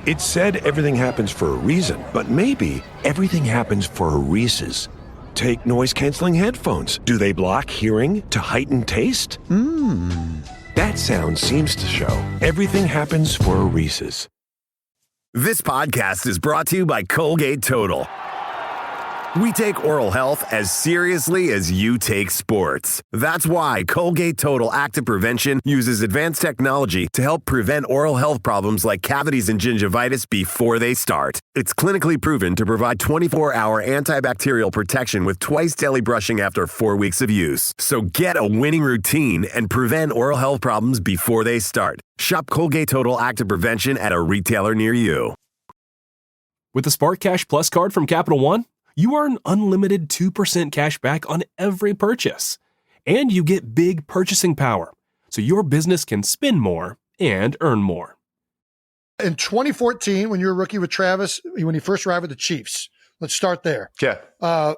It said everything happens for a reason, but maybe everything happens for a Reese's. Take noise-canceling headphones. Do they block hearing to heighten taste? That sound seems to show everything happens for a Reese's. This podcast is brought to you by Colgate Total. We take oral health as seriously as you take sports. That's why Colgate Total Active Prevention uses advanced technology to help prevent oral health problems like cavities and gingivitis before they start. It's clinically proven to provide 24-hour antibacterial protection with twice daily brushing after 4 weeks of use. So get a winning routine and prevent oral health problems before they start. Shop Colgate Total Active Prevention at a retailer near you. With the Spark Cash Plus card from Capital One, you earn unlimited 2% cash back on every purchase. And you get big purchasing power, so your business can spend more and earn more. In 2014, when you were a rookie with Travis, when he first arrived with the Chiefs, let's start there. Yeah.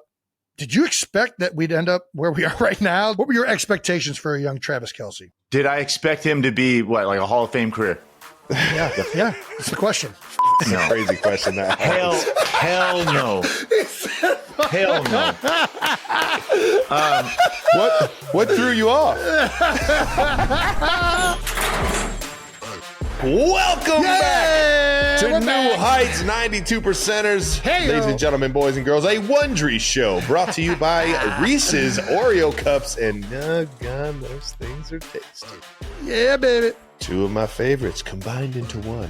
Did you expect that we'd end up where we are right now? What were your expectations for a young Travis Kelce? Did I expect him to be, like a Hall of Fame career? Yeah, that's the question. No. Crazy question. Hell no. Hell no. What threw you off? Welcome back to New Heights 92%ers. Ladies and gentlemen, boys and girls, a Wondery show brought to you by Reese's Oreo Cups, and doggone, those things are tasty. Yeah, baby. Two of my favorites combined into one.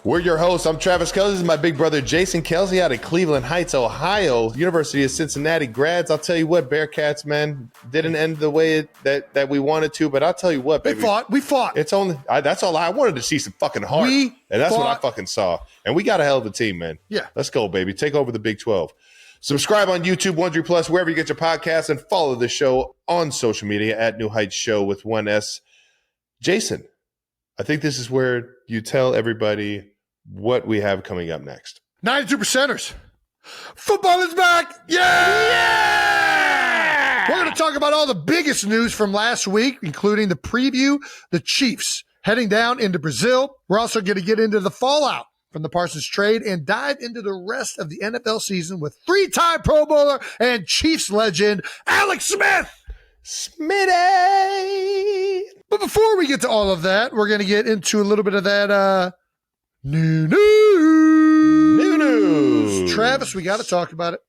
We're your hosts. I'm Travis Kelce. This is my big brother, Jason Kelce, out of Cleveland Heights, Ohio, University of Cincinnati grads. I'll tell you what, Bearcats, man, didn't end the way that we wanted to, but I'll tell you what, baby. We fought. It's only that's all I wanted to see, some fucking heart. And that's what I fucking saw. And we got a hell of a team, man. Yeah. Let's go, baby. Take over the Big 12. Subscribe on YouTube, Wondery Plus, wherever you get your podcasts, and follow the show on social media at New Heights Show with 1S. Jason, I think this is where you tell everybody what we have coming up next. 92%ers. Football is back. Yeah! We're going to talk about all the biggest news from last week, including the preview, the Chiefs heading down into Brazil. We're also going to get into the fallout from the Parsons trade and dive into the rest of the NFL season with three-time Pro Bowler and Chiefs legend, Alex Smith. Smitty! But before we get to all of that, we're going to get into a little bit of that new news. Travis, we got to talk about it.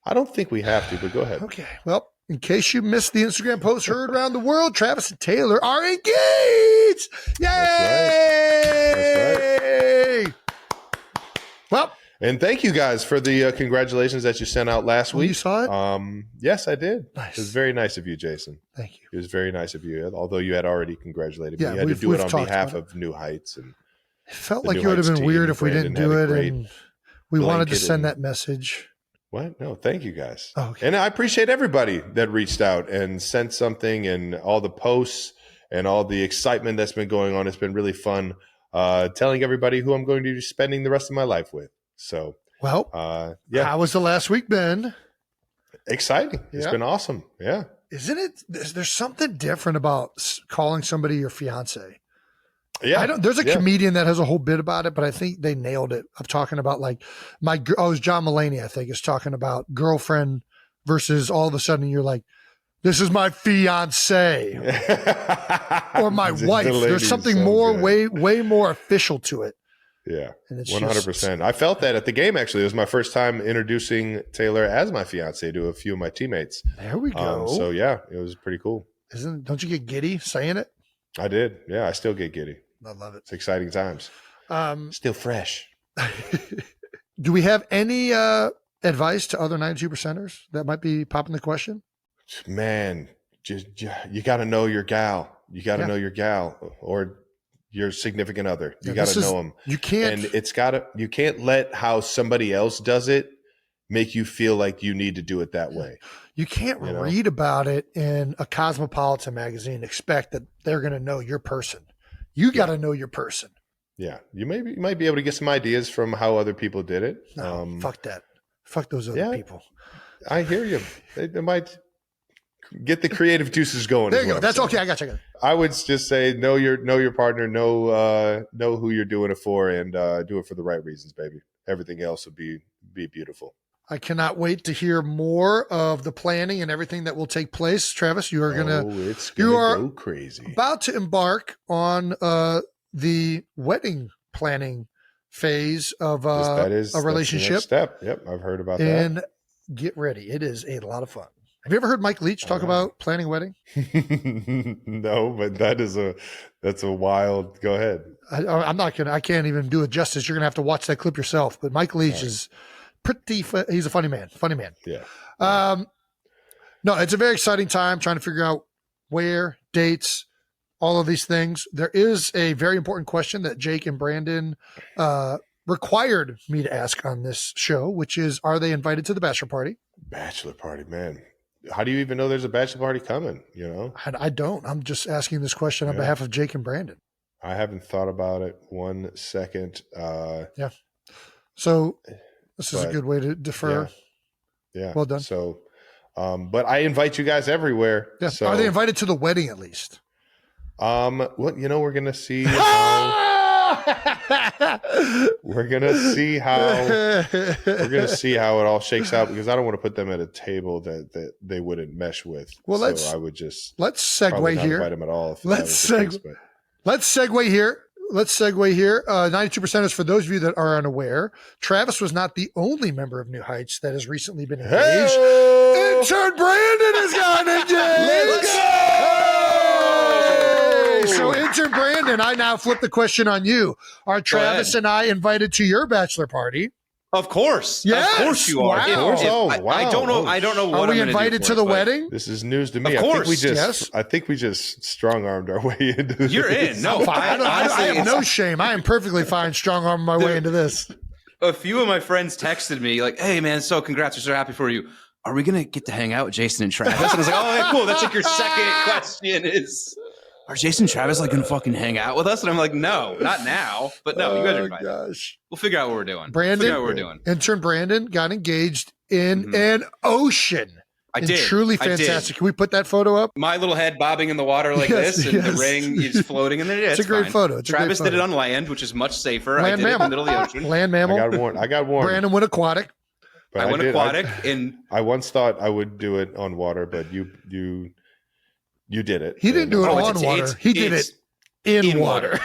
I don't think we have to, but go ahead. Okay. Well, in case you missed the Instagram post heard around the world, Travis and Taylor are engaged. Yay! That's right. Well, and thank you guys for the congratulations that you sent out last week. You saw it? Yes, I did. Nice. It was very nice of you, Jason. Thank you. It was very nice of you, although you had already congratulated me. Yeah, You had to do it on talked behalf about of New Heights. And it felt the like New it would have Heights been team. weird if we didn't Brandon do had a it, great and we wanted to blanket send and- that message. What? No, thank you guys. Oh, okay. And I appreciate everybody that reached out and sent something, and all the posts and all the excitement that's been going on. It's been really fun telling everybody who I'm going to be spending the rest of my life with. So, Well, yeah, how was the last week been? exciting. It's Yeah. been awesome. Yeah. Isn't it? There's something different about calling somebody your fiance. Yeah. There's a comedian that has a whole bit about it, but I think they nailed it. I'm talking about like it was John Mulaney, I think, is talking about girlfriend versus all of a sudden you're like, this is my fiance or my wife. There's something so more, good. way more official to it. Yeah, And it's 100%. I felt that at the game, actually. It was my first time introducing Taylor as my fiance to a few of my teammates. There we go. So, yeah, it was pretty cool. Don't you get giddy saying it? I did. Yeah, I still get giddy. I love it. It's exciting times. Still fresh. Do we have any advice to other 92%ers that might be popping the question? Man, you got to know your gal. You got to know your gal or your significant other. You got to know them. You can't. And you can't let how somebody else does it make you feel like you need to do it that way. You can't read about it in a Cosmopolitan magazine and expect that they're going to know your person. You got to know your person. Yeah. You might be able to get some ideas from how other people did it. No, fuck that. Fuck those other people. I hear you. It might Get the creative juices going. There you go. That's okay. I got you. I would just say know your partner, know who you're doing it for, and do it for the right reasons, baby. Everything else would be beautiful. I cannot wait to hear more of the planning and everything that will take place. Travis, you are go crazy. About to embark on the wedding planning phase of a relationship. That's the next step. Yep, I've heard about and that. Get ready. It is a lot of fun. Have you ever heard Mike Leach talk about planning a wedding? No, but that's a wild. Go ahead. I can't even do it justice. You're going to have to watch that clip yourself. But Mike Leach is he's a funny man. Yeah. No, it's a very exciting time trying to figure out where, dates, all of these things. There is a very important question that Jake and Brandon required me to ask on this show, which is, are they invited to the bachelor party? Bachelor party, man. How do you even know there's a bachelor party coming? You know, I don't. I'm just asking this question on behalf of Jake and Brandon. I haven't thought about it 1 second. Yeah. So this is a good way to defer. Yeah. Well done. So, but I invite you guys everywhere. Yeah. So, are they invited to the wedding at least? Well, we're gonna see. We're gonna see how it all shakes out, because I don't want to put them at a table that they wouldn't mesh with. Well, let's segue here. Invite them at all. Let's segue here. 92%ers, for those of you that are unaware, Travis was not the only member of New Heights that has recently been engaged. Hey! Intern Brandon has gotten engaged. Let's go! So, Intern Brandon, I now flip the question on you. Are Travis and I invited to your bachelor party? Of course. Yes. Of course you are. Wow. I don't know. I don't know what Are we I'm invited to the wedding? This is news to me. Of course. I think we just strong-armed our way into this. You're in. No, I have no shame. I am perfectly fine strong-arming my way into this. A few of my friends texted me like, "Hey, man, so congrats. We're so happy for you. Are we going to get to hang out with Jason and Travis?" And I was like, "Oh, yeah, cool. That's like your second question is, are Jason and Travis like going to fucking hang out with us?" And I'm like, "No, not now. But no, you guys are invited. Gosh. We'll figure out what we're doing. Brandon, intern Brandon got engaged in an ocean. I did. Truly fantastic. Can we put that photo up? My little head bobbing in the water like this, and the ring is floating in there. Yeah, it's a great photo. Travis did it on land, which is much safer. Land I did mammal. it in the middle of the ocean. Land mammal. I got warned. Brandon went aquatic. But I went aquatic. I once thought I would do it on water, but you did it. He didn't do it on water. He did it in water.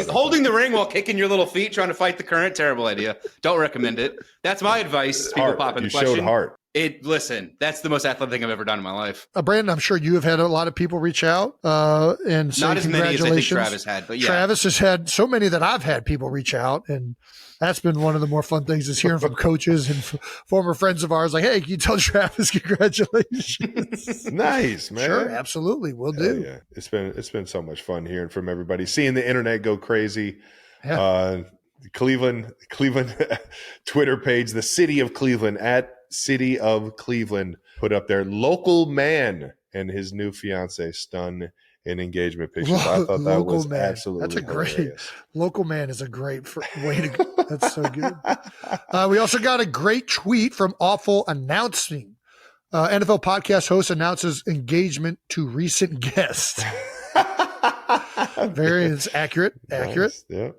Holding the ring while kicking your little feet, trying to fight the current. Terrible idea. Don't recommend it. That's my advice. People popping the question. You showed heart. Listen, that's the most athletic thing I've ever done in my life. Brandon, I'm sure you have had a lot of people reach out and say not as many as I think Travis had, but yeah. Travis has had so many that I've had people reach out, and that's been one of the more fun things is hearing from coaches and former friends of ours like, "Hey, can you tell Travis congratulations?" Nice, man. Sure, absolutely, we'll do. Yeah, it's been so much fun hearing from everybody, seeing the internet go crazy. Yeah. Cleveland Twitter page, the city of Cleveland at City of Cleveland, put up their local man and his new fiance stun in engagement pictures. I thought that was absolutely hilarious. Local man is a great way to go. That's so good. We also got a great tweet from Awful announcing. NFL podcast host announces engagement to recent guest. Very accurate. Nice. Yeah.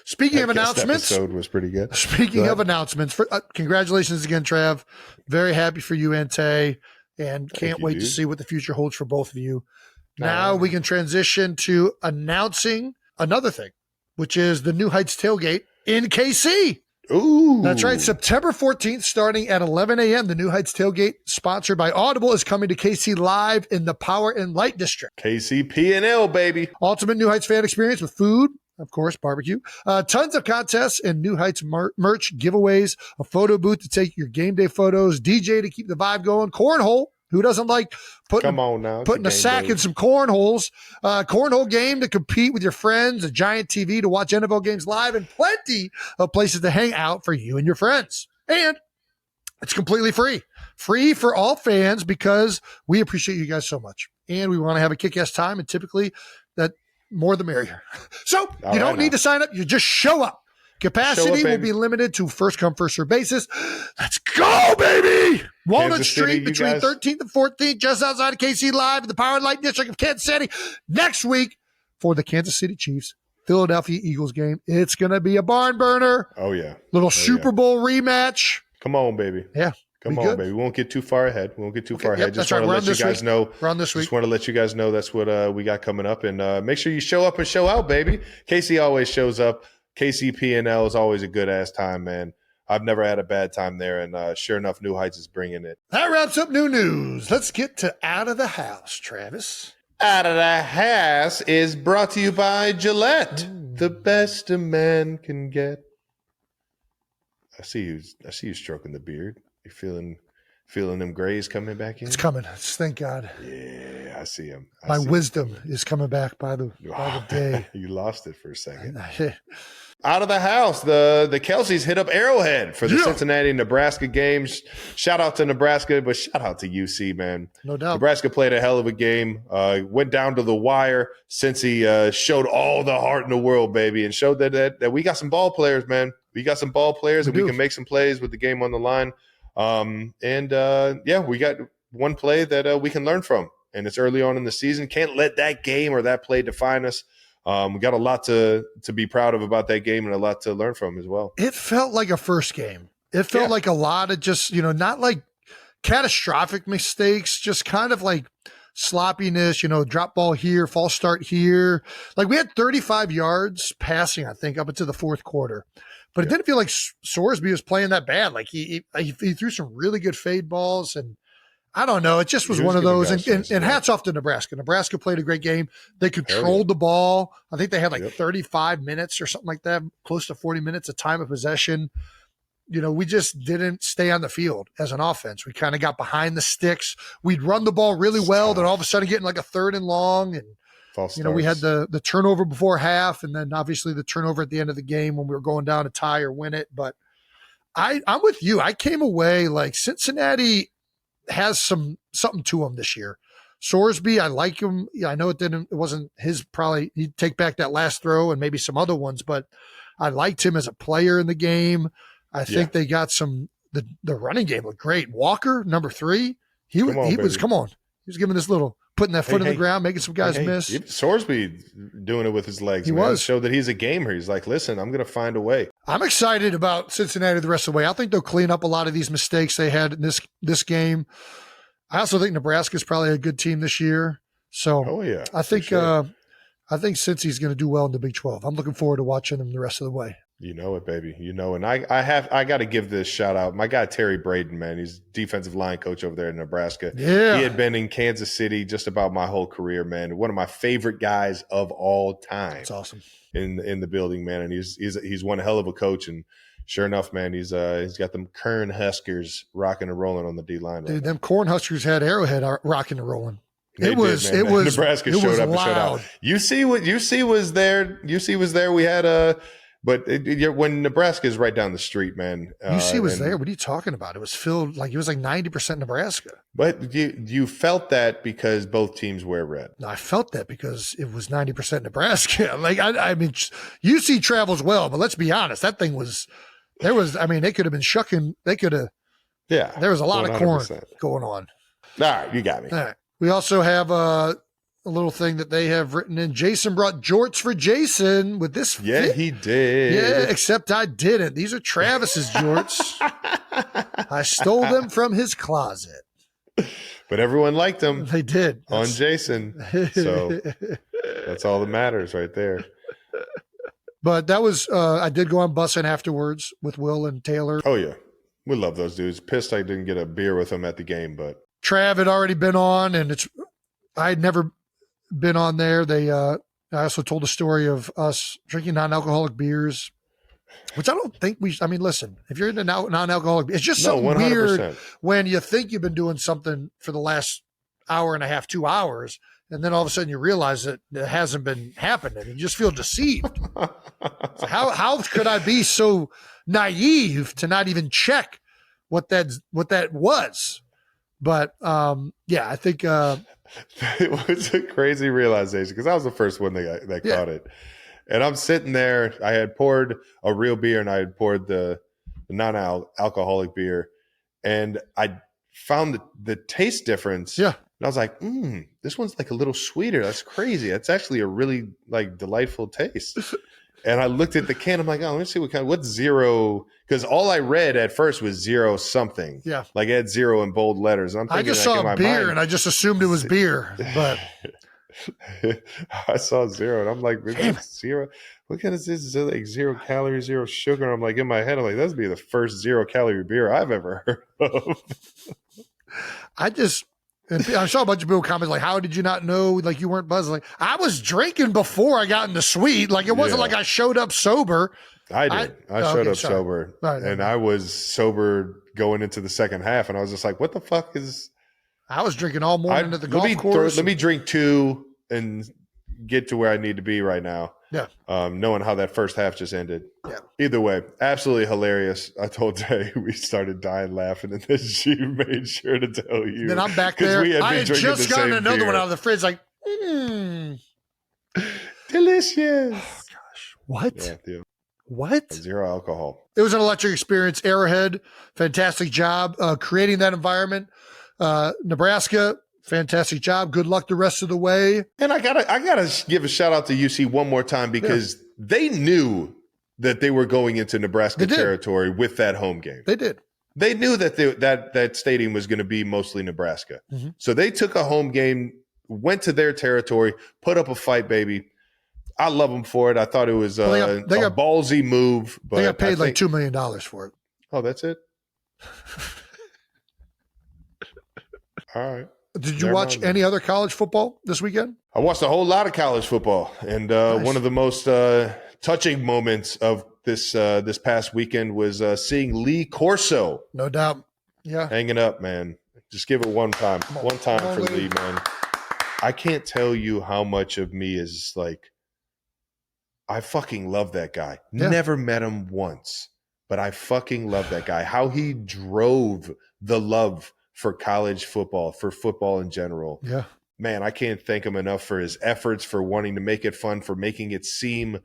Speaking of announcements, episode was pretty good. Speaking of announcements, congratulations again, Trav. Very happy for you and Tay, and can't wait to see what the future holds for both of you. Now we can transition to announcing another thing, which is the New Heights tailgate in KC. Ooh, that's right. September 14th, starting at 11 a.m., the New Heights tailgate, sponsored by Audible, is coming to KC live in the Power and Light District. KC P&L, baby. Ultimate New Heights fan experience with food, of course, barbecue, tons of contests and New Heights merch giveaways, a photo booth to take your game day photos, DJ to keep the vibe going, cornhole. Who doesn't like putting a sack in some cornholes? Cornhole game to compete with your friends, a giant TV to watch NFL games live, and plenty of places to hang out for you and your friends. And it's completely free. Free for all fans because we appreciate you guys so much. And we want to have a kick-ass time, and typically that more the merrier. So you don't need to sign up. You just show up. Capacity will baby. be limited to first come, first serve basis. Let's go, baby! Walnut Kansas City, Street you between guys- 13th and 14th, just outside of KC Live in the Power and Light District of Kansas City. Next week for the Kansas City Chiefs, Philadelphia Eagles game. It's going to be a barn burner. Oh, yeah. Little Super Bowl rematch. Come on, baby. Yeah. Come be on, good. baby. We won't get too far ahead. We won't get too far Yep, ahead. Just that's right. want to let you guys know. We're on this week. Just want to let you guys know that's what we got coming up. And make sure you show up and show out, baby. Casey always shows up. KCP&L is always a good-ass time, man. I've never had a bad time there. And sure enough, New Heights is bringing it. That wraps up new news. Let's get to Out of the House, Travis. Out of the House is brought to you by Gillette. The best a man can get. I see you stroking the beard. You feeling them grays coming back in? It's coming. Thank God. Yeah, I see him. My wisdom is coming back by the day. You lost it for a second. Out of the house, the Kelseys hit up Arrowhead for the Cincinnati-Nebraska games. Shout out to Nebraska, but shout out to UC, man. No doubt. Nebraska played a hell of a game. Went down to the wire. Cincy showed all the heart in the world, baby, and showed that we got some ball players, man. We got some ball players, and we can make some plays with the game on the line. We got one play that we can learn from, and it's early on in the season. Can't let that game or that play define us. We got a lot to be proud of about that game and a lot to learn from as well. It felt like a first game. It felt like a lot of just, not like catastrophic mistakes, just kind of like sloppiness, drop ball here, false start here. Like we had 35 yards passing, I think, up into the fourth quarter. But it didn't feel like Sorsby was playing that bad. Like he threw some really good fade balls, and I don't know. It just was one of those. And hats off to Nebraska. Nebraska played a great game. They controlled the ball. I think they had 35 minutes or something like that, close to 40 minutes of time of possession. We just didn't stay on the field as an offense. We kind of got behind the sticks. We'd run the ball really well, then all of a sudden getting like a 3rd and long, and we had the turnover before half, and then obviously the turnover at the end of the game when we were going down to tie or win it. But I'm with you. I came away like Cincinnati has something to him this year. Sorsby, I like him. Yeah, I know it wasn't his, probably he'd take back that last throw and maybe some other ones, but I liked him as a player in the game. I think they got the running game looked great. Walker, number 3, he was giving this little, putting that foot in the ground, making some guys miss. Sorsby doing it with his legs. He was. Showed that he's a gamer. He's like, listen, I'm going to find a way. I'm excited about Cincinnati the rest of the way. I think they'll clean up a lot of these mistakes they had in this game. I also think Nebraska's probably a good team this year. So I think Cincy's going to do well in the Big 12. I'm looking forward to watching them the rest of the way. You know it, baby. And I got to give this shout out. My guy, Terry Braden, man, he's defensive line coach over there in Nebraska. Yeah. He had been in Kansas City just about my whole career, man. One of my favorite guys of all time. That's awesome. In the building, man. And he's one hell of a coach. And sure enough, man, he's got them Kern Huskers rocking and rolling on the D line. Dude, them Corn Huskers had Arrowhead rocking and rolling. It was Nebraska showed up and showed out. UC was there. We had But when Nebraska is right down the street, man. UC was there. What are you talking about? It was filled like 90% Nebraska. But you felt that because both teams wear red. No, I felt that because it was 90% Nebraska. Like I mean, UC travels well, but let's be honest, that thing was. They could have been shucking. They could have. Yeah, there was a lot 100%. Of corn going on. All right, you got me. All right. We also have a little thing that they have written in. Jason brought jorts for Jason with this. Yeah, fit. He did. Yeah, except I didn't. These are Travis's jorts. I stole them from his closet. But everyone liked them. They did. On Jason. So that's all that matters right there. But that was, I did go on bussing afterwards with Will and Taylor. Oh, yeah. We love those dudes. Pissed I didn't get a beer with them at the game, but. Trav had already been on, and I had never been on there. I also told the story of us drinking non-alcoholic beers, which I don't think listen, if you're into non-alcoholic, it's just so weird when you think you've been doing something for the last hour and a half, 2 hours, and then all of a sudden you realize that it hasn't been happening. You just feel deceived. So how could I be so naive to not even check what that was? But I think it was a crazy realization because I was the first one that caught it. And I'm sitting there. I had poured a real beer and I had poured the non-alcoholic beer. And I found the taste difference. Yeah. And I was like, this one's like a little sweeter. That's crazy. That's actually a really like delightful taste. And I looked at the can. I'm like, oh, let me see what's zero. Because all I read at first was zero something. Yeah. Like it had zero in bold letters. And I'm thinking, I just saw beer and I just assumed it was beer. But I saw zero and I'm like, it's zero. What kind of this? Is like 0 calories, 0 sugar? I'm like, in my head, I'm like, that'd be the first 0 calorie beer I've ever heard of. I saw a bunch of people comment like, how did you not know? Like you weren't buzzing. Like I was drinking before I got into sweet. Like it wasn't like I showed up sober. I did. I showed up sober. Right, and I was sober going into the second half. And I was just like, what the fuck is. I was drinking all morning at the golf course. Let me drink 2 and get to where I need to be right now. Yeah. Knowing how that first half just ended. Yeah. Either way, absolutely hilarious. I told Jay we started dying laughing, and then she made sure to tell you. Then I'm back there. I had just gotten another beer. one out of the fridge, like, delicious. Oh, gosh. What? Yeah. What? 0 alcohol. It was an electric experience. Arrowhead, fantastic job creating that environment. Nebraska, fantastic job. Good luck the rest of the way. And I gotta give a shout out to UC one more time because they knew that they were going into Nebraska territory with that home game. They did. They knew that that stadium was going to be mostly Nebraska. Mm-hmm. So they took a home game, went to their territory, put up a fight, baby. I love them for it. I thought it was a ballsy move. But they got paid like $2 million for it. Oh, that's it? All right. Did you watch any other college football this weekend? I watched a whole lot of college football. And Nice. One of the most touching moments of this past weekend was seeing Lee Corso. No doubt. Yeah. Hanging up, man. Just give it one time. One time for Lee, man. I can't tell you how much of me is like, I fucking love that guy. Yeah. Never met him once, but I fucking love that guy. How he drove the love for college football, for football in general. Yeah. Man, I can't thank him enough for his efforts, for wanting to make it fun, for making it seem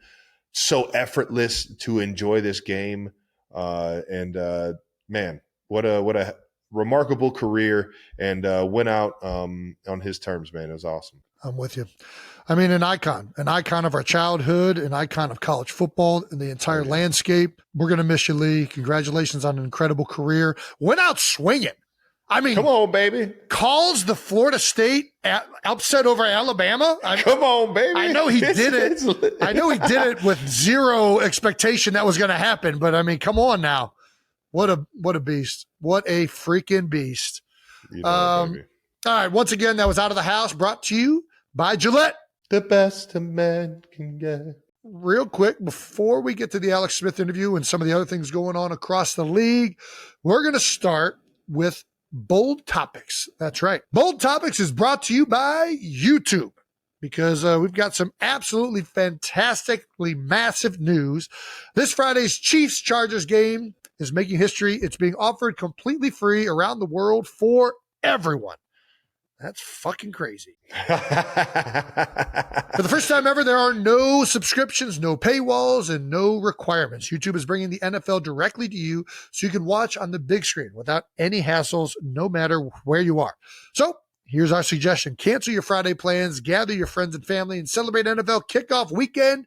so effortless to enjoy this game. Man, what a remarkable career, and went out on his terms, man. It was awesome. I'm with you. I mean, an icon of our childhood, an icon of college football and the entire landscape. We're going to miss you, Lee. Congratulations on an incredible career. Went out swinging. I mean, come on, baby. Calls the Florida State upset over Alabama. Come on, baby. I know he did it. I know he did it with zero expectation that was going to happen. But I mean, come on now. What a beast. What a freaking beast. Baby. All right. Once again, that was Out of the House, brought to you by Gillette. The best a man can get. Real quick, before we get to the Alex Smith interview and some of the other things going on across the league, we're going to start with Bold Topics. That's right. Bold Topics is brought to you by YouTube because we've got some absolutely fantastically massive news. This Friday's Chiefs-Chargers game is making history. It's being offered completely free around the world for everyone. That's fucking crazy. For the first time ever, there are no subscriptions, no paywalls, and no requirements. YouTube is bringing the NFL directly to you so you can watch on the big screen without any hassles, no matter where you are. So here's our suggestion. Cancel your Friday plans, gather your friends and family, and celebrate NFL kickoff weekend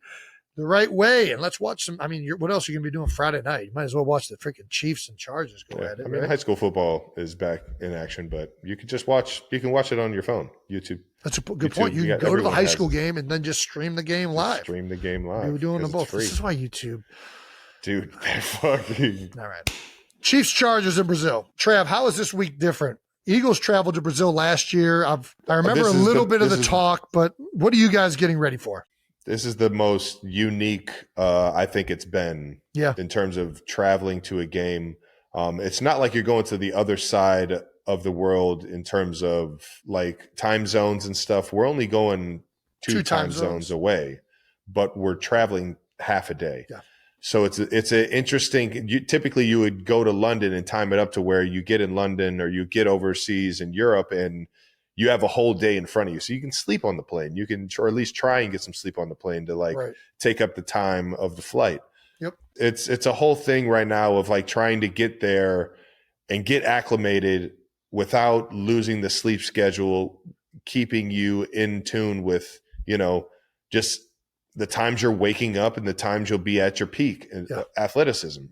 the right way. And let's watch some. I mean, what else are you going to be doing Friday night? You might as well watch the freaking Chiefs and Chargers go at it. I mean, right? high school football is back in action, but you can just watch. You can watch it on your phone, YouTube. That's a good YouTube, point. You can go to the everyone high has school it. game and then just stream the game live. Stream the game live. We're doing them because both. it's free. This is why YouTube. Dude, they're fucking. All right. Chiefs Chargers in Brazil. Trav, how is this week different? Eagles traveled to Brazil last year. I remember a little bit of the talk, but what are you guys getting ready for? This is the most unique I think it's been in terms of traveling to a game. It's not like you're going to the other side of the world in terms of like time zones and stuff. We're only going two time zones away, but we're traveling half a day. Yeah. So it's an interesting. Typically, you would go to London and time it up to where you get in London or you get overseas in Europe, and you have a whole day in front of you. So you can sleep on the plane. You can, or at least try and get some sleep on the plane to like take up the time of the flight. Yep. It's a whole thing right now of like trying to get there and get acclimated without losing the sleep schedule, keeping you in tune with, just the times you're waking up and the times you'll be at your peak athleticism,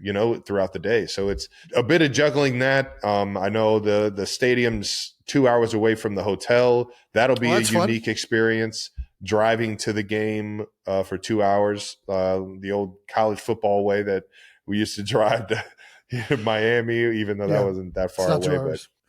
throughout the day. So it's a bit of juggling that. I know the stadium's 2 hours away from the hotel. That'll be a unique experience, driving to the game for 2 hours, the old college football way that we used to drive to Miami, even though that wasn't that far away.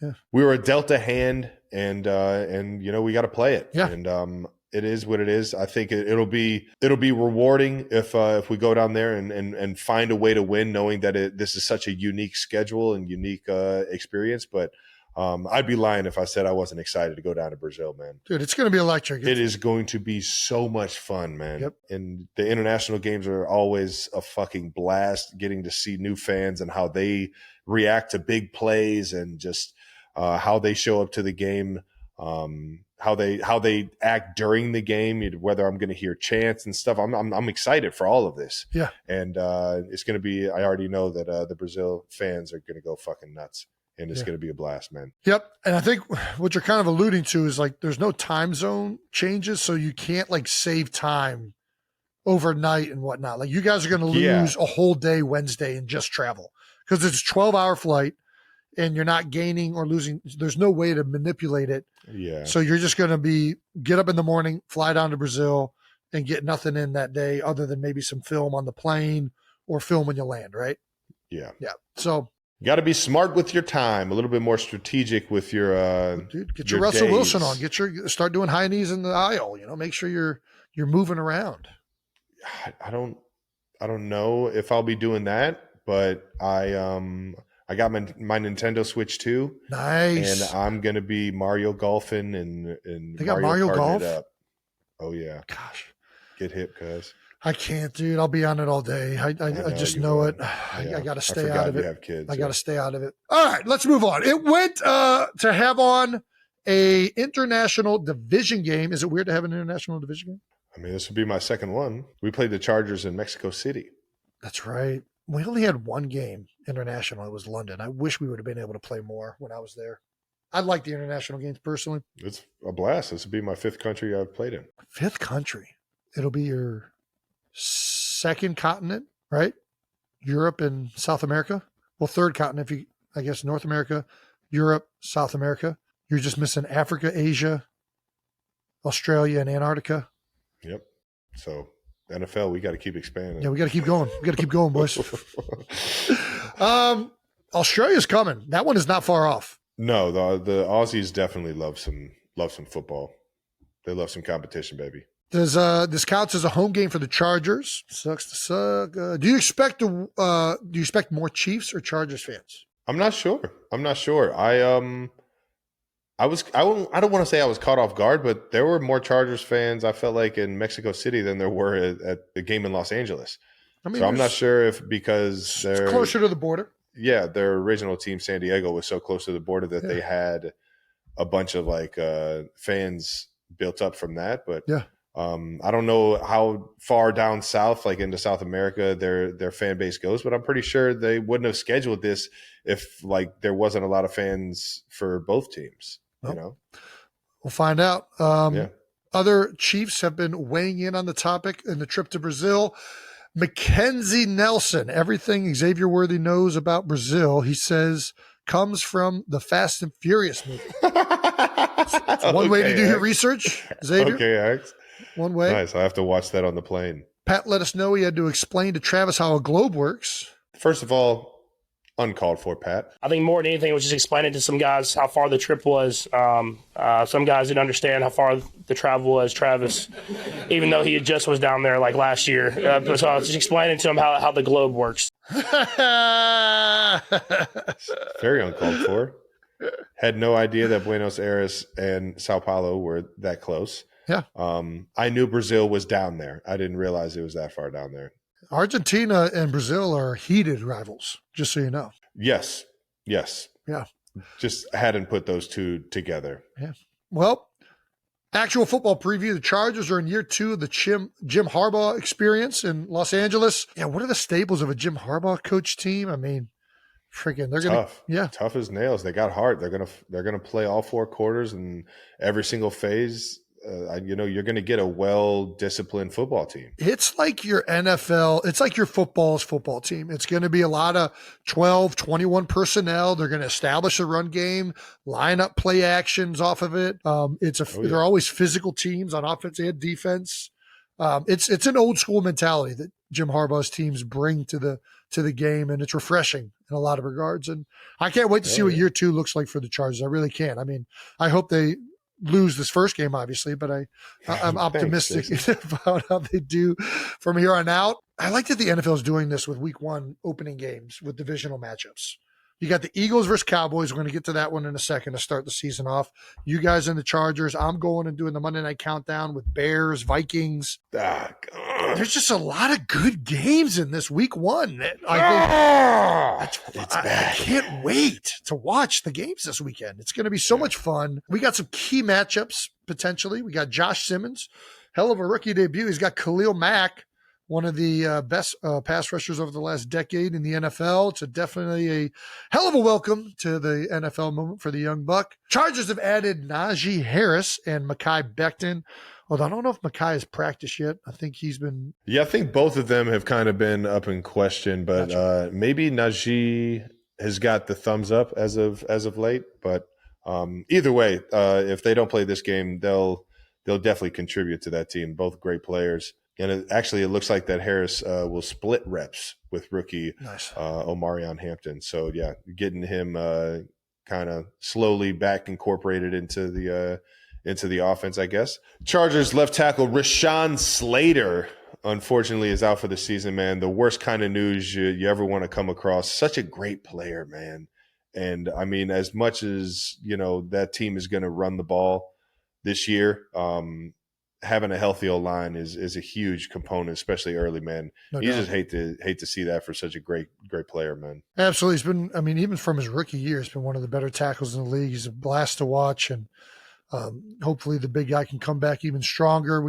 But we were a Delta hand, and we got to play it. Yeah. And it is what it is. I think it'll be rewarding if we go down there and find a way to win, knowing that this is such a unique schedule and unique experience. But I'd be lying if I said I wasn't excited to go down to Brazil, man. Dude, it's going to be electric. It is going to be so much fun, man. Yep. And the international games are always a fucking blast, getting to see new fans and how they react to big plays and just how they show up to the game, how they act during the game, whether I'm going to hear chants and stuff. I'm excited for all of this. Yeah. And it's going to be, I already know that the Brazil fans are going to go fucking nuts. And it's going to be a blast, man. Yep. And I think what you're kind of alluding to is like there's no time zone changes, so you can't like save time overnight and whatnot. Like you guys are going to lose a whole day Wednesday and just travel because it's a 12-hour flight and you're not gaining or losing. There's no way to manipulate it. Yeah. So you're just going to get up in the morning, fly down to Brazil, and get nothing in that day other than maybe some film on the plane or film when you land, right? Yeah. Yeah. So you got to be smart with your time, a little bit more strategic with your dude, get your Russell Wilson on. Start doing high knees in the aisle, make sure you're moving around. I don't know if I'll be doing that, but I got my Nintendo Switch 2. Nice. And I'm going to be Mario golfing and they got Mario Golf? Up. Oh yeah. Gosh. Get hip, cuz. I can't, dude. I'll be on it all day. I just know it. I got to stay out of it. You have kids, I got to stay out of it. All right, let's move on. It went to have on a international division game. Is it weird to have an international division game? I mean, this would be my second one. We played the Chargers in Mexico City. That's right. We only had one game international. It was London. I wish we would have been able to play more when I was there. I like the international games personally. It's a blast. This would be my fifth country I've played in. Fifth country. It'll be your second continent, right? Europe and South America. Well, third continent, I guess North America, Europe, South America. You're just missing Africa, Asia, Australia, and Antarctica. Yep. So NFL, we got to keep expanding. Yeah, we got to keep going. We got to keep going, boys. Australia's coming. That one is not far off. No, the Aussies definitely love some football. They love some competition, baby. Does this counts as a home game for the Chargers? Sucks to suck. Do you expect more Chiefs or Chargers fans? I'm not sure. I don't want to say I was caught off guard, but there were more Chargers fans, I felt like, in Mexico City than there were at the game in Los Angeles. I mean, so I'm not sure if because they're closer to the border. Yeah, their original team, San Diego, was so close to the border that they had a bunch of fans built up from that. But I don't know how far down south, like into South America, their fan base goes, but I'm pretty sure they wouldn't have scheduled this if there wasn't a lot of fans for both teams. We'll find out. Other Chiefs have been weighing in on the topic in the trip to Brazil. Mackenzie Nelson, everything Xavier Worthy knows about Brazil, he says, comes from the Fast and Furious movie. It's one way to do your research, Xavier. Okay, Alex. One way. Nice. I have to watch that on the plane. Pat let us know he had to explain to Travis how a globe works. First of all, uncalled for, Pat. I think more than anything, it was just explaining to some guys how far the trip was. Some guys didn't understand how far the travel was, Travis, even though he just was down there last year. So I was just explaining to him how the globe works. Very uncalled for. Had no idea that Buenos Aires and Sao Paulo were that close. Yeah. I knew Brazil was down there. I didn't realize it was that far down there. Argentina and Brazil are heated rivals, just so you know. Yes. Yeah. Just hadn't put those two together. Yeah. Well, actual football preview. The Chargers are in year 2 of the Jim Harbaugh experience in Los Angeles. Yeah, what are the staples of a Jim Harbaugh coach team? I mean, freaking, they're tough. Yeah, tough as nails. They got heart. They're gonna play all 4 quarters and every single phase. You're going to get a well-disciplined football team. It's like your NFL. It's like your football's football team. It's going to be a lot of 12, 21 personnel. They're going to establish a run game, line up play actions off of it. They're always physical teams on offense and defense. It's an old school mentality that Jim Harbaugh's teams bring to the game, and it's refreshing in a lot of regards. And I can't wait to see what year 2 looks like for the Chargers. I really can. I mean, I hope they lose this first game, obviously, but I'm optimistic about how they do from here on out. I like that the NFL is doing this with week 1 opening games with divisional matchups. You got the Eagles versus Cowboys. We're going to get to that one in a second to start the season off. You guys in the Chargers. I'm going and doing the Monday Night Countdown with Bears, Vikings. There's just a lot of good games in this week 1. I can't wait to watch the games this weekend. It's going to be so much fun. We got some key matchups potentially. We got Josh Simmons, hell of a rookie debut. He's got Khalil Mack, one of the best pass rushers over the last decade in the NFL. It's definitely a hell of a welcome to the NFL moment for the young buck. Chargers have added Najee Harris and Mekhi Becton. Although I don't know if Mekhi has practiced yet. I think he's been. Yeah, I think both of them have kind of been up in question, but maybe Najee has got the thumbs up as of late. But either way, if they don't play this game, they'll definitely contribute to that team. Both great players. And it looks like that Harris will split reps with rookie Omarion Hampton. So, yeah, getting him kind of slowly back incorporated into the offense, I guess. Chargers left tackle Rashawn Slater, unfortunately, is out for the season, man. The worst kind of news you ever want to come across. Such a great player, man. And, I mean, as much as, that team is going to run the ball this year, having a healthy O-line is a huge component, especially early, man. You just hate to see that for such a great player, man. Absolutely. He's been, I mean, even from his rookie year, he's been one of the better tackles in the league. He's a blast to watch, and hopefully the big guy can come back even stronger.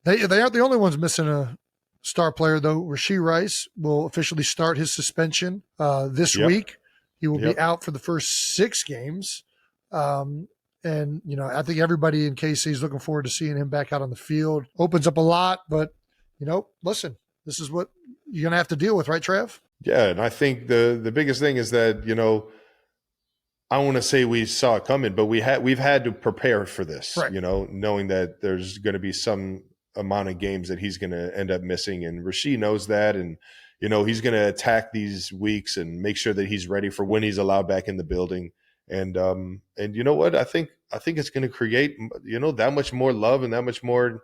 They aren't the only ones missing a star player, though. Rashee Rice will officially start his suspension this week. He will be out for the first 6 games. And, I think everybody in KC is looking forward to seeing him back out on the field. Opens up a lot, but, listen, this is what you're going to have to deal with, right, Trav? Yeah, and I think the biggest thing is that, I want to say we saw it coming, but we've had to prepare for this, right. Knowing that there's going to be some amount of games that he's going to end up missing. And Rashee knows that. And, he's going to attack these weeks and make sure that he's ready for when he's allowed back in the building. And you know what? I think it's going to create, that much more love and that much more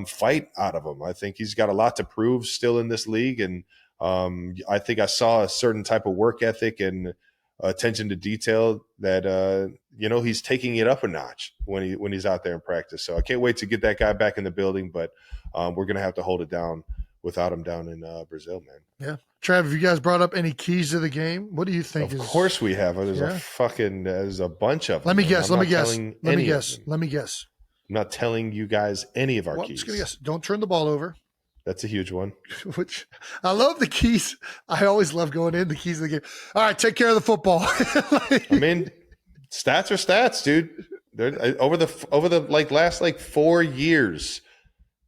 fight out of him. I think he's got a lot to prove still in this league. And I think I saw a certain type of work ethic and attention to detail that, he's taking it up a notch when he's out there in practice. So I can't wait to get that guy back in the building, but we're going to have to hold it down without him down in Brazil, man. Yeah. Trav, have you guys brought up any keys to the game? What do you think? Of course we have. There's a bunch of them. Let me guess. I'm not telling you guys any of our keys. I'm just gonna guess. Don't turn the ball over. That's a huge one. Which I love the keys. I always love going in the keys of the game. All right, take care of the football. I mean, stats are stats, dude. Over the last 4 years,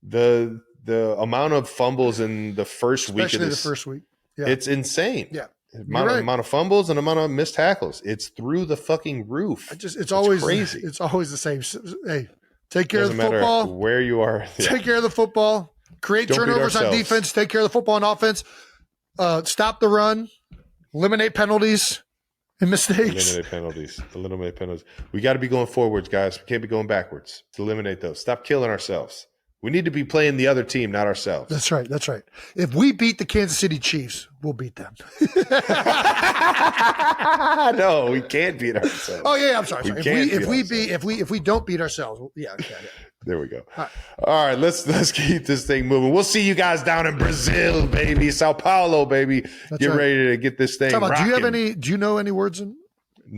the amount of fumbles in the first week of this, the first week. Yeah. It's insane. Yeah. Amount of fumbles and amount of missed tackles. It's through the fucking roof. It's always crazy. It's always the same. Hey, take care of the football. Where you are. Yeah. Take care of the football. Create turnovers on defense. Take care of the football on offense. Stop the run. Eliminate penalties and mistakes. Eliminate penalties. We got to be going forwards, guys. We can't be going backwards. To eliminate those. Stop killing ourselves. We need to be playing the other team, not ourselves. That's right. If we beat the Kansas City Chiefs, we'll beat them. No, we can't beat ourselves. Oh yeah, I'm sorry. If we don't beat ourselves, yeah. There we go. All right, let's keep this thing moving. We'll see you guys down in Brazil, baby, Sao Paulo, baby. Get ready to get this thing rocking. Do you know any words in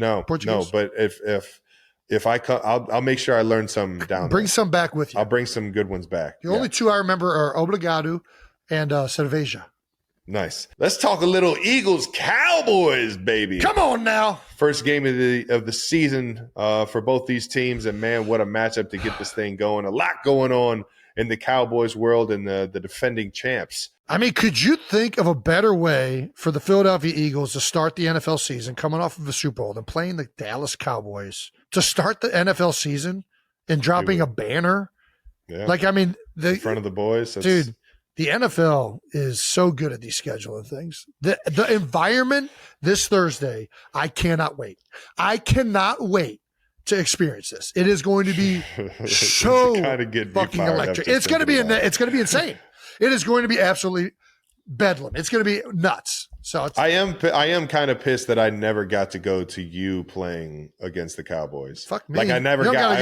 Portuguese? No, but if if I come, I'll make sure I learn some down Bring there. some back with you. I'll bring some good ones back. The only two I remember are Obrigado and Cerveja. Nice. Let's talk a little Eagles Cowboys, baby. Come on now. First game of the season for both these teams, and man, what a matchup to get this thing going. A lot going on in the Cowboys world and the defending champs. I mean, could you think of a better way for the Philadelphia Eagles to start the NFL season coming off of a Super Bowl than playing the Dallas Cowboys to start the NFL season and dropping a banner? Yeah. Like, I mean, in front of the boys. Dude, the NFL is so good at these scheduling things. The environment this Thursday, I cannot wait. I cannot wait to experience this. It is going to be so fucking electric. It's going to be insane. It is going to be absolutely bedlam. It's going to be nuts. So I am kind of pissed that I never got to go to you playing against the Cowboys. Fuck me. Like I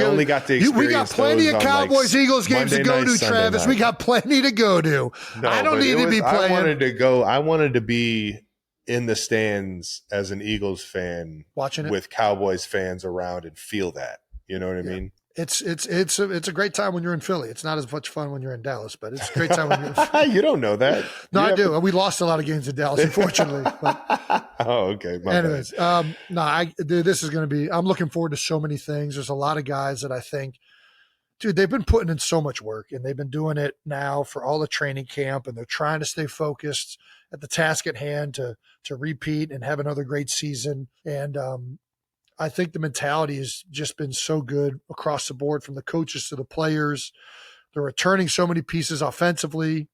only got to experience. We got plenty of Cowboys Eagles games to go to, Travis. We got plenty to go to. No, I don't need to be playing. I wanted to go. I wanted to be in the stands as an Eagles fan, watching it with Cowboys fans around and feel that. You know what I mean? It's a great time when you're in Philly. It's not as much fun when you're in Dallas, but it's a great time when you're in Philly. You don't know that. No, I do. We lost a lot of games in Dallas, unfortunately. But oh, okay. Anyways, dude, this is going to be, I'm looking forward to so many things. There's a lot of guys that I think, dude, they've been putting in so much work, and they've been doing it now for all the training camp, and they're trying to stay focused at the task at hand to repeat and have another great season. And, I think the mentality has just been so good across the board, from the coaches to the players. They're returning so many pieces offensively.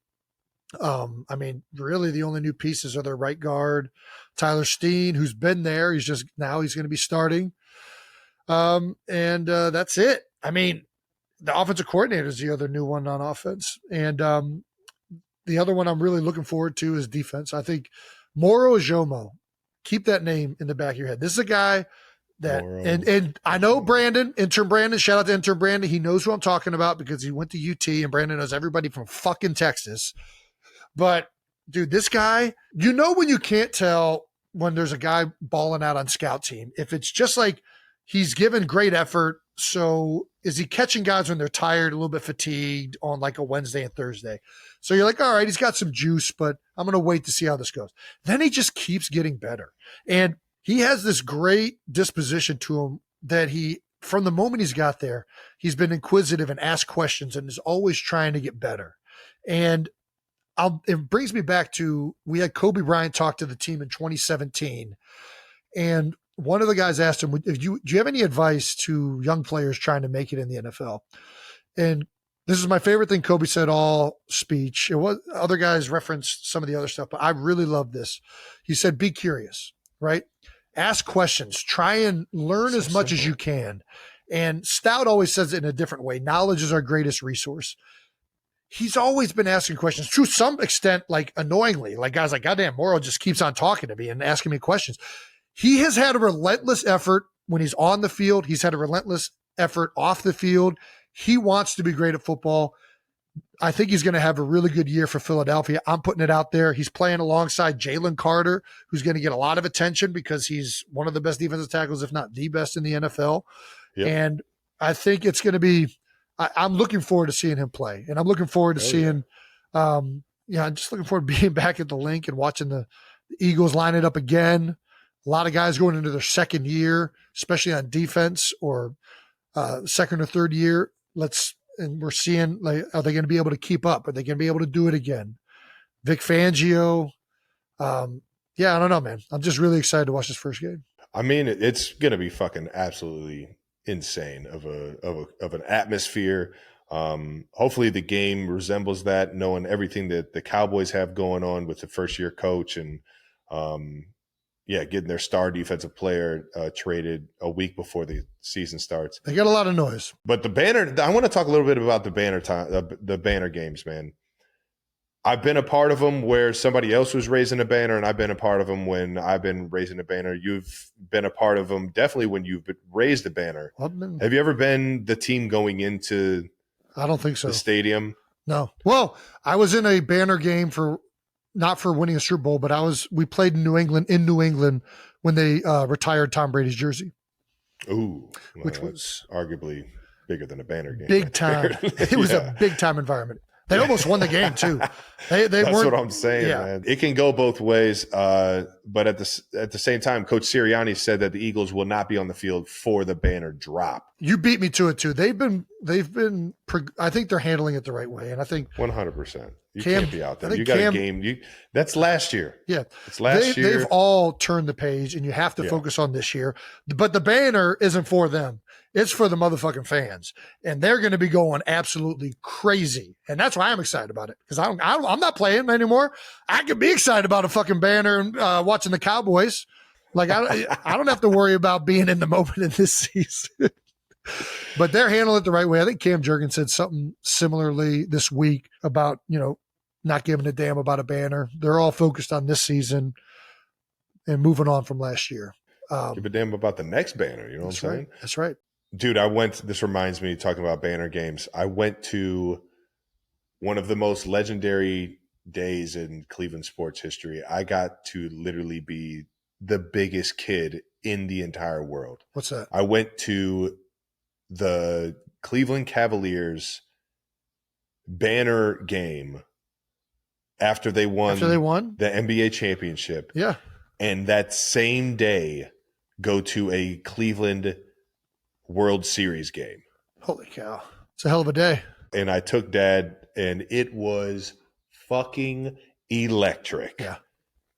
I mean, really the only new pieces are their right guard, Tyler Steen, who's been there. He's going to be starting. And that's it. I mean, the offensive coordinator is the other new one on offense. And the other one I'm really looking forward to is defense. I think Moro Ajomo, keep that name in the back of your head. This is a guy that, and I know intern Brandon, shout out to intern Brandon. He knows who I'm talking about because he went to UT, and Brandon knows everybody from fucking Texas. But dude, this guy, you know, when you can't tell when there's a guy balling out on scout team, if it's just like he's given great effort. So is he catching guys when they're tired, a little bit fatigued on like a Wednesday and Thursday? So you're like, all right, he's got some juice, but I'm going to wait to see how this goes. Then he just keeps getting better. And he has this great disposition to him that from the moment he's got there, he's been inquisitive and asked questions and is always trying to get better. And it brings me back to, we had Kobe Bryant talk to the team in 2017. And one of the guys asked him, do you have any advice to young players trying to make it in the NFL? And this is my favorite thing Kobe said all speech. It was, other guys referenced some of the other stuff, but I really love this. He said, be curious, right? Ask questions, try and learn as much as you can. And Stout always says it in a different way. Knowledge is our greatest resource. He's always been asking questions to some extent, like annoyingly, like guys like, goddamn, Moro just keeps on talking to me and asking me questions. He has had a relentless effort when he's on the field. He's had a relentless effort off the field. He wants to be great at football. I think he's going to have a really good year for Philadelphia. I'm putting it out there. He's playing alongside Jalen Carter, who's going to get a lot of attention because he's one of the best defensive tackles, if not the best in the NFL. Yep. And I think it's going to be, I'm looking forward to seeing him play. And I'm looking forward to seeing, I'm just looking forward to being back at the link and watching the Eagles line it up again. A lot of guys going into their second year, especially on defense, or second or third year. And we're seeing, like, are they going to be able to keep up? Are they going to be able to do it again? Vic Fangio. I don't know, man. I'm just really excited to watch this first game. I mean, it's going to be fucking absolutely insane of an atmosphere. Hopefully the game resembles that, knowing everything that the Cowboys have going on with the first year coach and, getting their star defensive player traded a week before the season starts. They got a lot of noise. But the banner, I want to talk a little bit about the banner games, man. I've been a part of them where somebody else was raising a banner, and I've been a part of them when I've been raising a banner. You've been a part of them definitely when you've raised a banner. Have you ever been the team going into I don't think so. The stadium? No. Well, I was in a banner game not for winning a Super Bowl, but we played in New England when they retired Tom Brady's jersey. Ooh, well, which was arguably bigger than a banner game. big time. It was a big time environment. They almost won the game too. They That's weren't. what I'm saying, yeah. man. It can go both ways, but at the same time, Coach Sirianni said that the Eagles will not be on the field for the banner drop. You beat me to it too. They've been. I think they're handling it the right way, and I think 100%. You Cam- can't be out I there. think You got Cam- a game. That's last year. Yeah, It's last year. They've all turned the page, and you have to focus on this year. But the banner isn't for them; it's for the motherfucking fans, and they're going to be going absolutely crazy. And that's why I'm excited about it, because I'm not playing anymore. I could be excited about a fucking banner and watching the Cowboys. Like I don't have to worry about being in the moment in this season. But they're handling it the right way. I think Cam Jurgens said something similarly this week about, not giving a damn about a banner. They're all focused on this season and moving on from last year. Give a damn about the next banner. You know what I'm saying? That's right. Dude, this reminds me, talking about banner games, I went to one of the most legendary days in Cleveland sports history. I got to literally be the biggest kid in the entire world. What's that? I went to the Cleveland Cavaliers banner game after they won the NBA championship. Yeah. And that same day go to a Cleveland World Series game. Holy cow. It's a hell of a day. And I took Dad, and it was fucking electric. Yeah.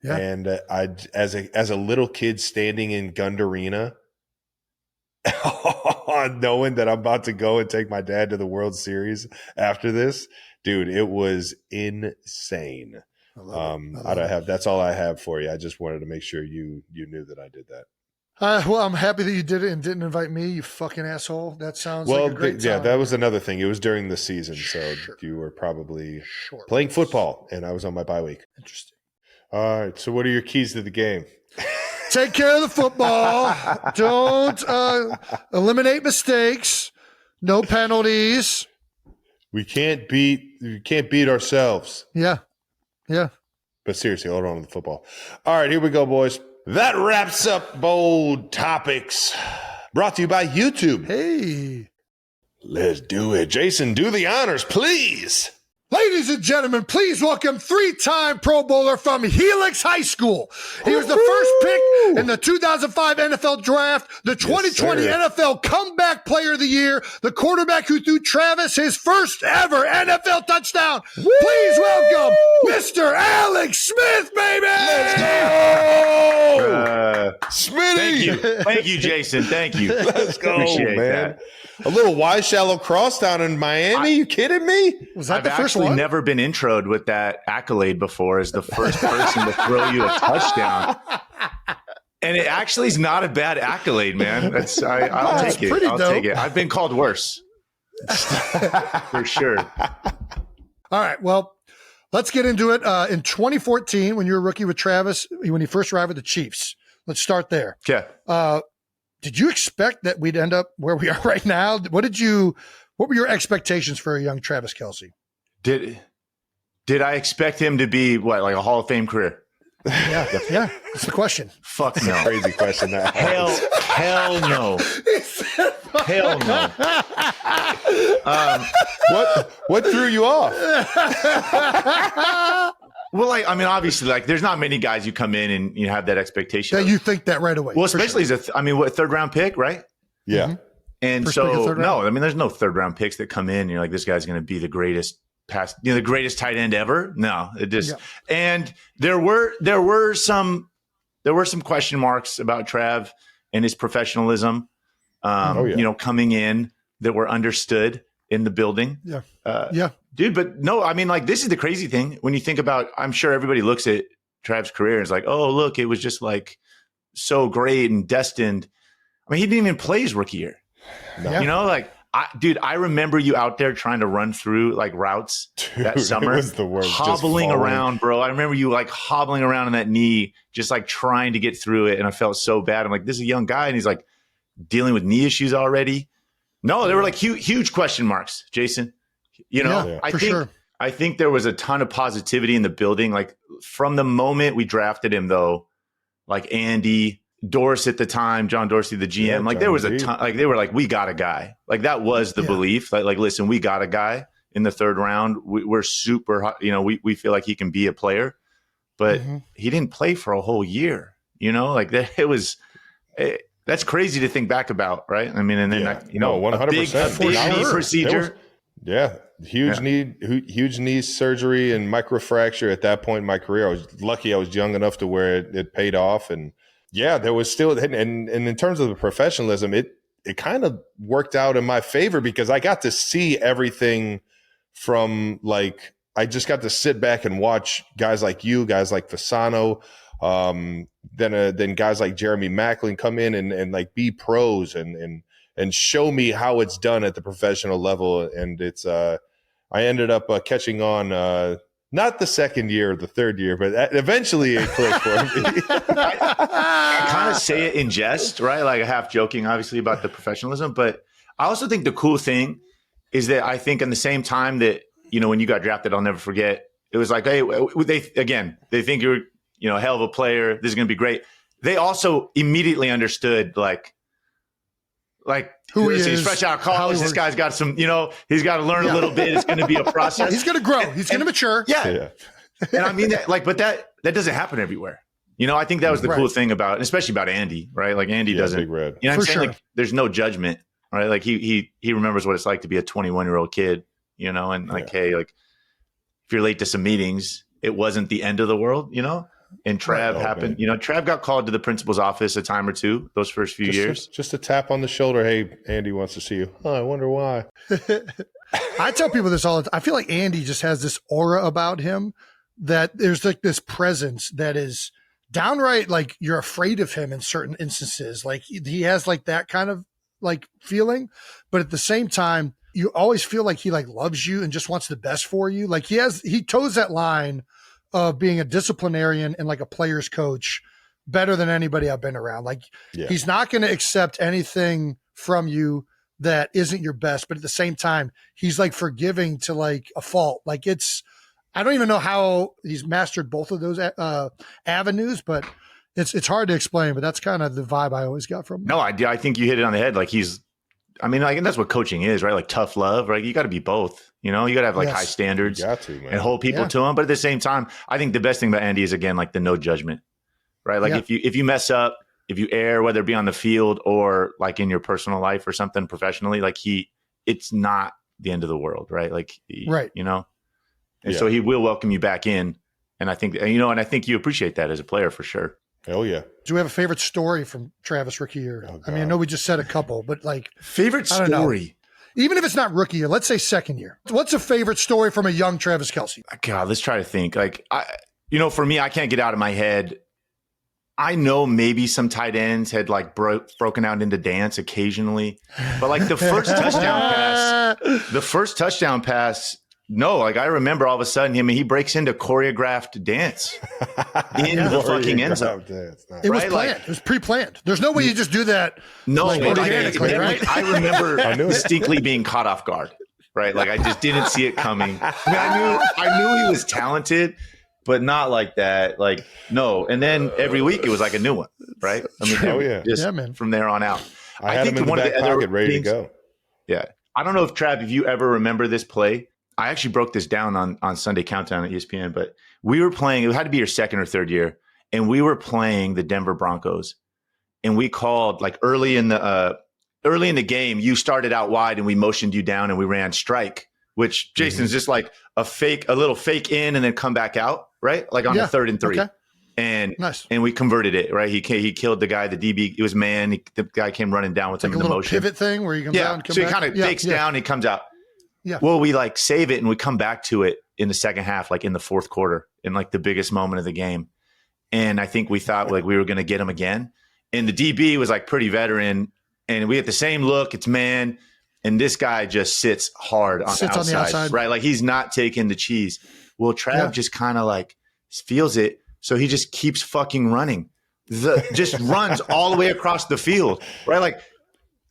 Yeah. And I, as a little kid standing in Gund Arena, knowing that I'm about to go and take my dad to the World Series after this, dude, it was insane. That's all I have for you. I just wanted to make sure you knew that I did that. Well, I'm happy that you did it and didn't invite me, you fucking asshole. That sounds like a great time. Yeah, that was another thing. It was during the season, so you were probably playing football, and I was on my bye week. Interesting. All right, so what are your keys to the game? Take care of the football. Don't eliminate mistakes. No penalties. We can't beat ourselves. Yeah. Yeah. But seriously, hold on to the football. All right, here we go, boys. That wraps up Bold Topics. Brought to you by YouTube. Hey. Let's do it. Jason, do the honors, please. Ladies and gentlemen, please welcome 3-time Pro Bowler from Helix High School. He was the first pick in the 2005 NFL Draft, the 2020 NFL Comeback Player of the Year, the quarterback who threw Travis his first ever NFL touchdown. Woo! Please welcome Mr. Alex Smith, baby! Let's go! Smitty! Thank you, Jason. Thank you. Let's go, Appreciate man. that. A little wide shallow cross down in Miami. You kidding me? Was that I've the first actually one? never been introed with that accolade before as the first person to throw you a touchdown. And it actually is not a bad accolade, man. I'll take it. I'll take it. I've been called worse. For sure. All right. Well, let's get into it. In 2014, when you were a rookie with Travis, when he first arrived with the Chiefs, let's start there. Okay. Did you expect that we'd end up where we are right now? What were your expectations for a young Travis Kelce? Did I expect him to be like a Hall of Fame career? Yeah. That's the question. Fuck no. Crazy question. Hell no. Hell no. What threw you off? Well, obviously, there's not many guys you come in and you have that expectation. That you think that right away. Well, especially as third round pick, right? Yeah. Mm-hmm. And First pick of so, third round. there's no third round picks that come in and you're like, this guy's going to be the greatest the greatest tight end ever. No, it just, and there were some question marks about Trav and his professionalism, coming in that were understood in the building. Yeah. Dude, but no, this is the crazy thing. When you think about, I'm sure everybody looks at Trav's career and is like, oh, look, it was just so great and destined. He didn't even play his rookie year. No. I remember you out there trying to run through routes that summer. It was the worst. Hobbling around, bro. I remember you hobbling around on that knee, just trying to get through it. And I felt so bad. I'm like, this is a young guy. And he's dealing with knee issues already. No, there were huge question marks, Jason. I think there was a ton of positivity in the building. From the moment we drafted him, though, Andy, Dorsey at the time, John Dorsey, the GM, like there was a ton, like they were like, we got a guy. Like that was the belief. Like, listen, we got a guy in the third round. We're super hot. You know, we feel like he can be a player, but he didn't play for a whole year. You know, like it was. That's crazy to think back about, right? I mean, and then 100%. a big knee procedure. Huge knee surgery and microfracture at that point in my career. I was lucky I was young enough to where it paid off. And there was still, and in terms of the professionalism, it kind of worked out in my favor because I got to see everything from like, I just got to sit back and watch guys like you, guys like Fasano, then guys like Jeremy Macklin come in and like be pros and show me how it's done at the professional level. And it's, I ended up catching on, not the second year or the third year, but eventually it clicked for me. I kind of say it in jest, right? Like half joking, obviously, about the professionalism. But I also think the cool thing is that I think in the same time that, when you got drafted, I'll never forget, it was like, hey, they think you're, a hell of a player. This is going to be great. They also immediately understood like who he is, he's fresh out of college. This guy's got some, he's got to learn a little bit. It's going to be a process. He's going to grow. He's going to mature. Yeah. And I mean that, but that doesn't happen everywhere. I think that was the cool thing about, and especially about Andy, right? Like Andy doesn't, Big Red. what I'm saying? Like there's no judgment, right? Like he remembers what it's like to be a 21-year-old kid, and like, hey, like if you're late to some meetings, it wasn't the end of the world, And Trav happened, Trav got called to the principal's office a time or two those first few years. Just a tap on the shoulder. Hey, Andy wants to see you. Oh, I wonder why. I tell people this all the time. I feel like Andy just has this aura about him that there's like this presence that is downright like you're afraid of him in certain instances. Like he has like that kind of like feeling, but at the same time, you always feel like he like loves you and just wants the best for you. Like he toes that line of being a disciplinarian and like a player's coach better than anybody I've been around. Like he's not going to accept anything from you that isn't your best, but at the same time, he's like forgiving to like a fault. Like I don't even know how he's mastered both of those avenues, but it's hard to explain, but that's kind of the vibe I always got from him. No, I think you hit it on the head. Like and that's what coaching is, right? Like tough love, right? You got to be both, you got to have like high standards and hold people to them. But at the same time, I think the best thing about Andy is, again, like the no judgment, right? Like if you mess up, if you err, whether it be on the field or like in your personal life or something professionally, like it's not the end of the world, right? Like, and so he will welcome you back in. And I think, and I think you appreciate that as a player for sure. Hell yeah. Do we have a favorite story from Travis rookie year? I mean, I know we just said a couple, but like favorite story, even if it's not rookie year, let's say second year. What's a favorite story from a young Travis Kelce? God, let's try to think. Like, for me, I can't get out of my head. I know maybe some tight ends had like broken out into dance occasionally, but like the first touchdown pass, no, like I remember all of a sudden he breaks into choreographed dance in the fucking end zone. It was planned. It was pre-planned. There's no way you just do that. No, organically, right? I remember distinctly being caught off guard, right? Like I just didn't see it coming. I knew he was talented, but not like that. Like, no. And then every week it was like a new one, right? I mean, from there on out. I had him in the back pocket ready to go. Yeah. I don't know if you ever remember this play. I actually broke this down on Sunday Countdown at ESPN, but we were playing, it had to be your second or third year, and we were playing the Denver Broncos. And we called like early in the game, you started out wide and we motioned you down and we ran strike, which Jason's just like a little fake in and then come back out, right? Like on the 3rd and 3. Okay. And we converted it, right? He killed the guy, the DB. It was man. The guy came running down with him in the motion. Pivot thing where you come down. So he kind of fakes down. He comes out. Yeah. Well, we like save it and we come back to it in the second half, like in the fourth quarter, in like the biggest moment of the game. And I think we thought like we were going to get him again. And the DB was like pretty veteran. And we get the same look. It's man. And this guy just sits hard on the outside, right? Like he's not taking the cheese. Well, Trav just kind of like feels it. So he just keeps fucking running. Just runs all the way across the field, right? Like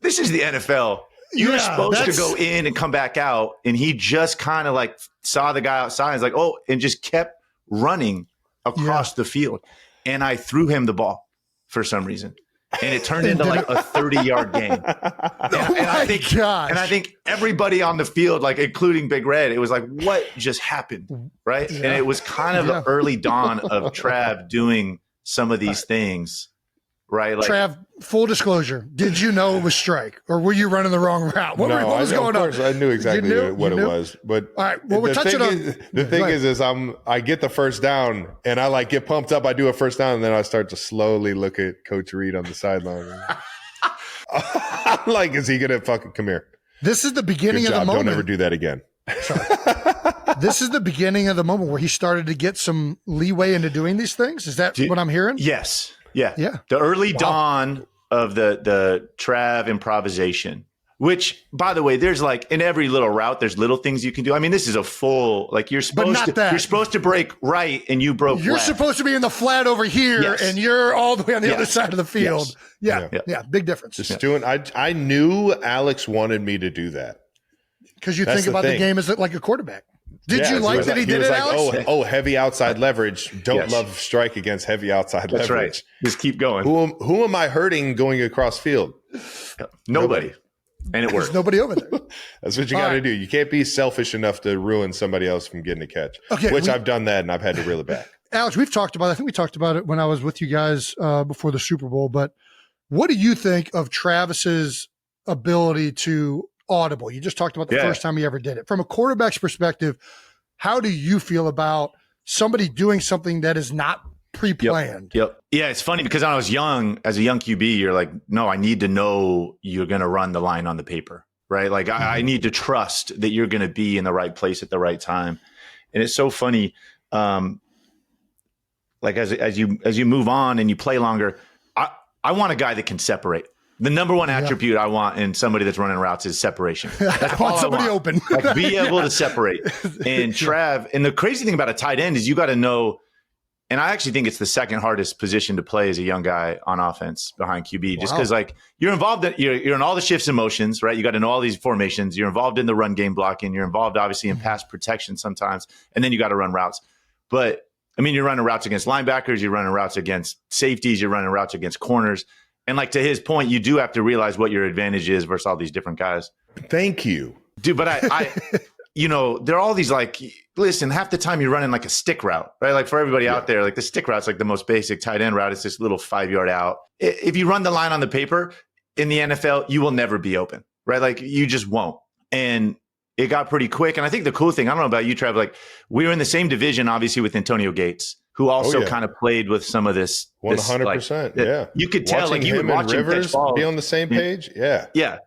this is the NFL. You're supposed to go in and come back out. And he just kind of like saw the guy outside. He's like, and just kept running across the field. And I threw him the ball for some reason. And it turned into like a 30-yard game. And I think everybody on the field, like including Big Red, it was like, what just happened? Right. Yeah. And it was kind of the early dawn of Trav doing some of these things. Right. Like, Trav, full disclosure, did you know it was strike or were you running the wrong route? What was going on? I knew exactly what it was. But all right, well, we're touching on the thing is I get the first down and I like get pumped up. I do a first down and then I start to slowly look at Coach Reed on the sideline. I'm like, is he gonna fucking come here? This is the beginning of the moment. Don't ever do that again. This is the beginning of the moment where he started to get some leeway into doing these things. Is that what I'm hearing? Yes. Yeah. The early dawn of the Trav improvisation, which, by the way, there's like in every little route, there's little things you can do. I mean, this is a full, like you're supposed to break right and you broke You're left. Supposed to be in the flat over here and you're all the way on the other side of the field. Yes. Yeah. Big difference. Just doing, I knew Alex wanted me to do that. Because you think about the game as like a quarterback. Did you like that he did it, Alex? Oh, heavy outside leverage. Don't love strike against heavy outside leverage. That's right. Just keep going. Who am I hurting going across field? Nobody. And it works. There's nobody over there. That's what you got to do. You can't be selfish enough to ruin somebody else from getting a catch, I've done that and I've had to reel it back. Alex, I think we talked about it when I was with you guys before the Super Bowl, but what do you think of Travis's ability to audible? You just talked about the first time he ever did it. From a quarterback's perspective, how do you feel about somebody doing something that is not pre-planned? Yep. Yeah, it's funny because when I was young, as a young QB, you're like, no, I need to know you're going to run the line on the paper, right? Like I need to trust that you're going to be in the right place at the right time. And it's so funny. Like as you move on and you play longer, I want a guy that can separate. The number one attribute I want in somebody that's running routes is separation. I want somebody open. Like be able to separate. And Trav, and the crazy thing about a tight end is you got to know, and I actually think it's the second hardest position to play as a young guy on offense behind QB, just because like you're involved, you're in all the shifts and motions, right? You got to know all these formations. You're involved in the run game blocking. You're involved obviously in pass protection sometimes, and then you got to run routes. But I mean, you're running routes against linebackers. You're running routes against safeties. You're running routes against corners. And like to his point, you do have to realize what your advantage is versus all these different guys. Thank you. Dude, but I there are all these like, listen, half the time you're running like a stick route, right? Like for everybody out there, like the stick route's like the most basic tight end route. It's this little 5-yard out. If you run the line on the paper in the NFL, you will never be open, right? Like you just won't. And it got pretty quick. And I think the cool thing, I don't know about you, Trev, like we were in the same division, obviously, with Antonio Gates, who also kind of played with some of this. 100%. Like, you could tell, like you would watch him Rivers be on the same page. Yeah. Yeah.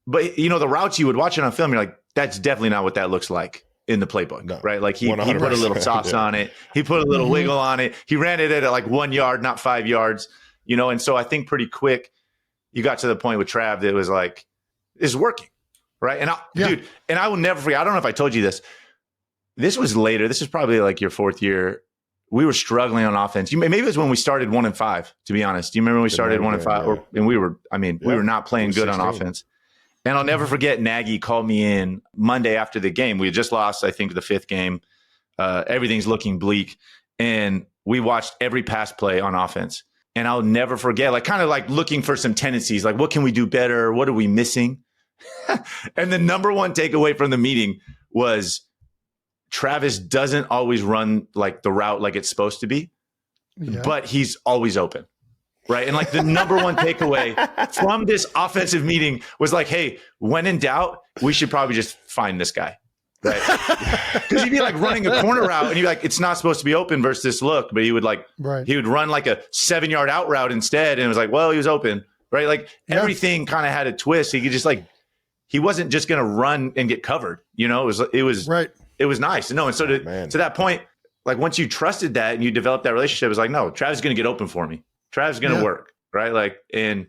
But the routes you would watch it on film, you're like, that's definitely not what that looks like in the playbook, right? Like he put a little sauce on it. He put a little wiggle on it. He ran it at like 1 yard, not 5 yards, and so I think pretty quick you got to the point with Trav that it was like, it's working. Right. And dude, and I will never forget. I don't know if I told you this. This was later. This is probably like your fourth year. We were struggling on offense. Maybe it was when we started 1-5, to be honest. Do you remember when we started 1-5? And we were not playing good on offense. And I'll never forget Nagy called me in Monday after the game. We had just lost, I think, the 5th game. Everything's looking bleak. And we watched every pass play on offense. And I'll never forget, like kind of like looking for some tendencies, like what can we do better? What are we missing? And the number one takeaway from the meeting was Travis doesn't always run like the route like it's supposed to be, but he's always open. Right. And like the number one takeaway from this offensive meeting was like, hey, when in doubt, we should probably just find this guy. Right. Because he'd be like running a corner route and you're like, it's not supposed to be open versus this look. But he would he would run like a 7-yard out route instead. And it was like, well, he was open. Right. Like everything kind of had a twist. He could just like, he wasn't just going to run and get covered. It was nice to know. And so to that point, like once you trusted that and you developed that relationship, it was like, no, Travis is going to get open for me. Travis is going to work. Right. Like, and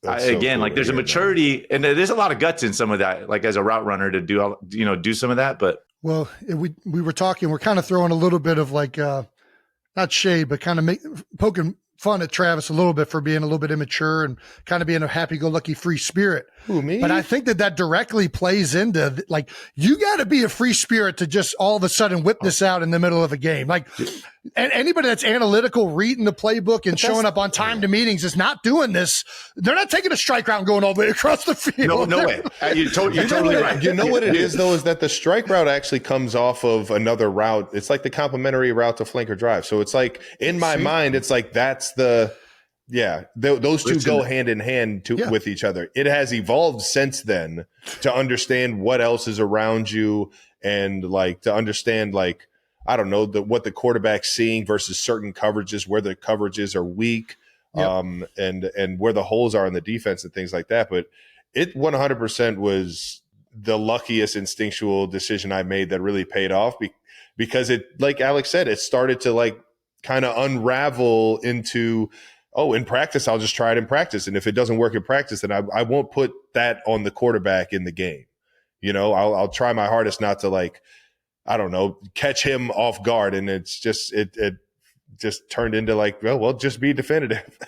there's a maturity and there's a lot of guts in some of that, like as a route runner to do some of that. But we were talking, we're kind of throwing a little bit of like, not shade, but kind of poking fun at Travis a little bit for being a little bit immature and kind of being a happy-go-lucky free spirit. Who, me? But I think that directly plays into like, you got to be a free spirit to just all of a sudden whip this out in the middle of a game. Like And anybody that's analytical, reading the playbook and showing up on time to meetings is not doing this. They're not taking a strike route and going all the way across the field. No way. You're totally right. You know what it is, though, is that the strike route actually comes off of another route. It's like the complementary route to flanker drive. So it's like, in my mind, it's like that's the – those two go hand in hand with each other. It has evolved since then to understand what else is around you and, like, to understand, like, I don't know, what the quarterback's seeing versus certain coverages, where the coverages are weak, and where the holes are in the defense and things like that. But it 100% was the luckiest instinctual decision I made that really paid off because it, like Alex said, it started to like kind of unravel into, in practice, I'll just try it in practice. And if it doesn't work in practice, then I won't put that on the quarterback in the game. You know, I'll try my hardest not to, like, I don't know, catch him off guard. And it's just, it just turned into like, well, just be definitive.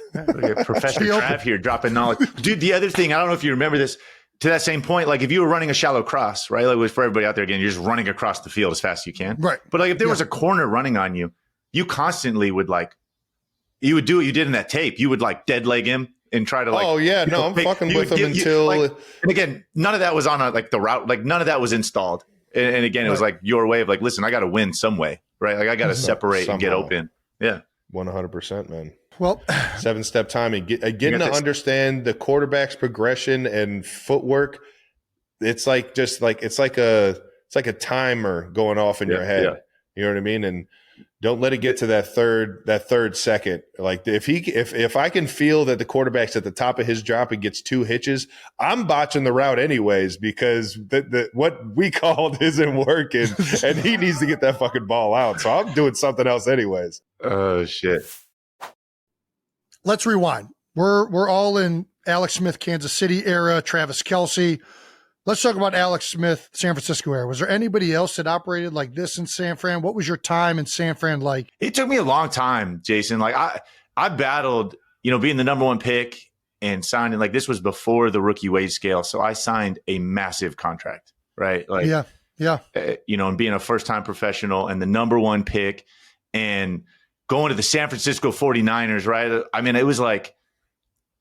Professor Trav here dropping knowledge. Dude, the other thing, I don't know if you remember this, to that same point, like if you were running a shallow cross, right? Like for everybody out there, again, you're just running across the field as fast as you can. Right. But like if there was a corner running on you, you constantly would like, you would do what you did in that tape. You would like dead leg him and try to like. Oh yeah, no, I'm fucking with him until. And again, none of that was on like the route. Like none of that was installed. And again, it was like your way of like, listen, I got to win some way, right? Like I got to separate and get open. Yeah, 100%, man. Well, 7-step timing, getting to understand the quarterback's progression and footwork. It's like just like it's like a timer going off in your head. Yeah. You know what I mean? And don't let it get to that third second. Like if I can feel that the quarterback's at the top of his drop and gets 2 hitches, I'm botching the route anyways because what we called isn't working, and he needs to get that fucking ball out. So I'm doing something else anyways. Oh shit. Let's rewind. We're all in Alex Smith, Kansas City era, Travis Kelce. Let's talk about Alex Smith, San Francisco era. Was there anybody else that operated like this in San Fran? What was your time in San Fran like? It took me a long time, Jason. Like I battled, being the number 1 pick and signing, like this was before the rookie wage scale. So I signed a massive contract, right? Like, yeah. And being a first-time professional and the number 1 pick and going to the San Francisco 49ers, right? I mean, it was like,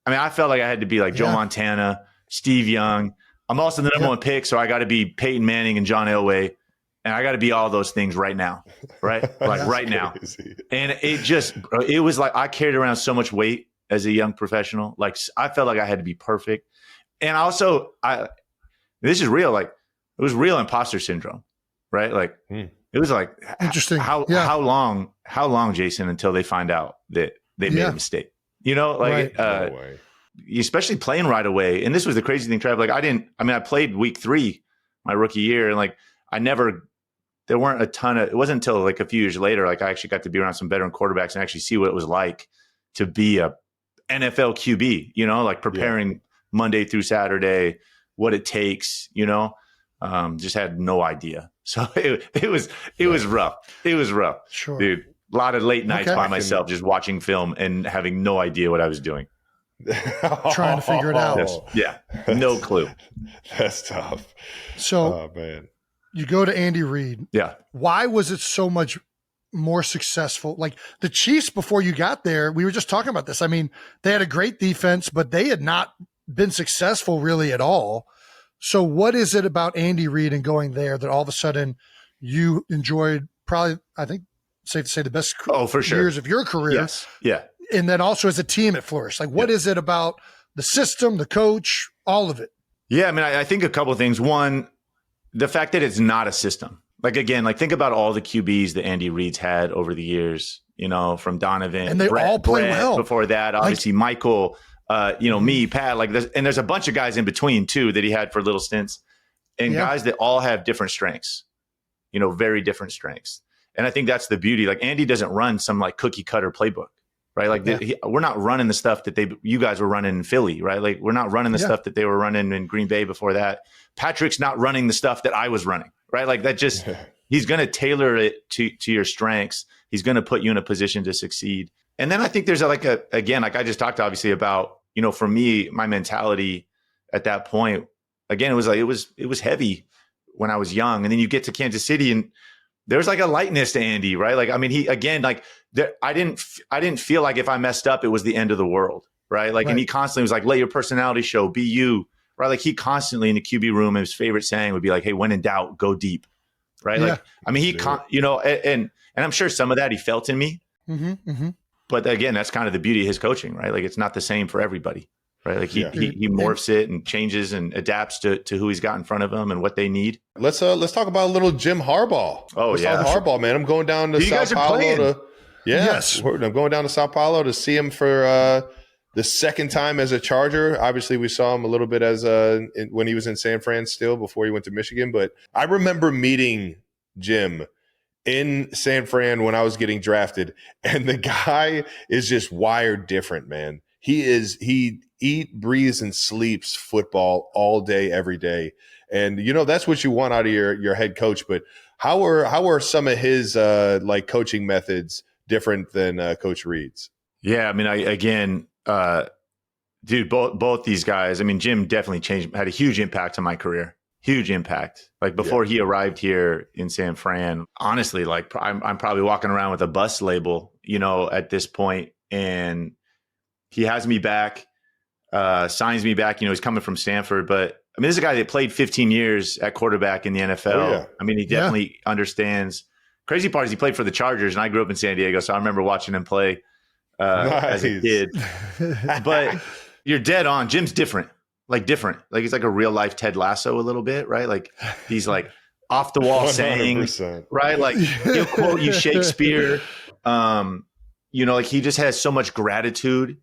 I felt like I had to be like Joe Montana, Steve Young. I'm also the number 1 pick, so I got to be Peyton Manning and John Elway, and I got to be all those things right now, right? Like right now. And it was like I carried around so much weight as a young professional. Like I felt like I had to be perfect. And also, this is real, like it was real imposter syndrome, right? Like it was like, interesting. How long, Jason, until they find out that they made a mistake? Like, No way. Especially playing right away. And this was the crazy thing, Trav. Like I played week 3 my rookie year, and like there weren't a ton of, it wasn't until like a few years later, like I actually got to be around some veteran quarterbacks and actually see what it was like to be a NFL QB, like preparing Monday through Saturday, what it takes, just had no idea. So it was rough. It was rough. Sure. Dude, a lot of late nights by myself, just watching film and having no idea what I was doing. Trying to figure it out. No clue. That's tough. So, man, you go to Andy Reid. Yeah. Why was it so much more successful? Like the Chiefs, before you got there, we were just talking about this. I mean, they had a great defense, but they had not been successful really at all. So, what is it about Andy Reid and going there that all of a sudden you enjoyed? Probably, I think, safe to say, the best for sure. years of your career. Yes. Yeah. And then also as a team it flourished. Like, what is it about the system, the coach, all of it? Yeah, I think a couple of things. One, the fact that it's not a system. Like, again, like think about all the QBs that Andy Reid's had over the years, from Donovan. And they all play well. Before that, obviously, Michael, me, Pat, like this. And there's a bunch of guys in between, too, that he had for little stints. And guys that all have different strengths, very different strengths. And I think that's the beauty. Like, Andy doesn't run some, like, cookie-cutter playbook. Right. Like we're not running the stuff that you guys were running in Philly. Right. Like we're not running the stuff that they were running in Green Bay before that. Patrick's not running the stuff that I was running. Right. Like that just he's going to tailor it to your strengths. He's going to put you in a position to succeed. And then I think there's like I just talked obviously about, for me, my mentality at that point, again, it was heavy when I was young. And then you get to Kansas City and there's like a lightness to Andy, right? Like, I mean, he, again, like I didn't feel like if I messed up, it was the end of the world. Right. Like, and he constantly was like, let your personality show, be you. Right. Like, he constantly in the QB room, his favorite saying would be like, hey, when in doubt, go deep. Right. Like, I mean, and I'm sure some of that he felt in me. But again, that's kind of the beauty of his coaching, right? Like, it's not the same for everybody. Right. Like he morphs it and changes and adapts to who he's got in front of him and what they need. Let's talk about a little Jim Harbaugh. Let's talk Harbaugh, man. I'm going down to Sao Paulo I'm going down to Sao Paulo to see him for the second time as a Charger. Obviously, we saw him a little bit as when he was in San Fran still before he went to Michigan. But I remember meeting Jim in San Fran when I was getting drafted, and the guy is just wired different, man. He eat, breathes, and sleeps football all day, every day. And, that's what you want out of your head coach. But how are some of his like coaching methods different than Coach Reed's? Yeah, I mean, dude, both these guys, I mean, Jim definitely had a huge impact on my career. Huge impact. Like, before he arrived here in San Fran, honestly, like, I'm probably walking around with a bus label, at this point. And he has me back, signs me back. He's coming from Stanford. But, I mean, this is a guy that played 15 years at quarterback in the NFL. Oh, yeah. I mean, he definitely understands. Crazy part is he played for the Chargers, and I grew up in San Diego, so I remember watching him play as a kid. But you're dead on. Jim's different. Like, he's like a real life Ted Lasso a little bit, right? Like, he's like off the wall 100%. Saying, right? Like, he'll quote you Shakespeare. Like, he just has so much gratitude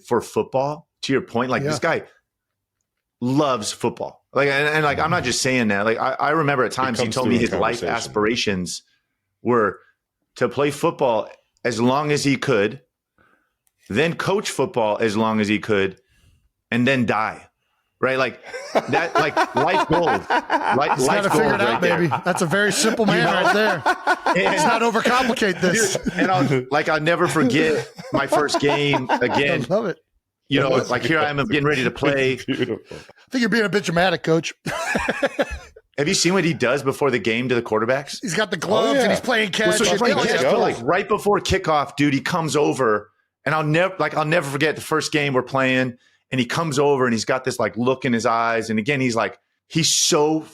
for football. To your point, like, this guy loves football. Like, and like, I'm not just saying that. Like, I remember at times he told me his life aspirations were to play football as long as he could, then coach football as long as he could, and then die. Right? Like, that, like, life goals. Life goals figure it out, baby. That's a very simple man right there. Let's not overcomplicate this. Dude, and I'll never forget my first game again. I love it. Like, here I am getting ready to play. Beautiful. I think you're being a bit dramatic, Coach. Have you seen what he does before the game to the quarterbacks? He's got the gloves and he's playing catch. So he's playing catch, but like right before kickoff, dude, he comes over, and I'll never forget the first game we're playing, and he comes over and he's got this like look in his eyes, and again he's so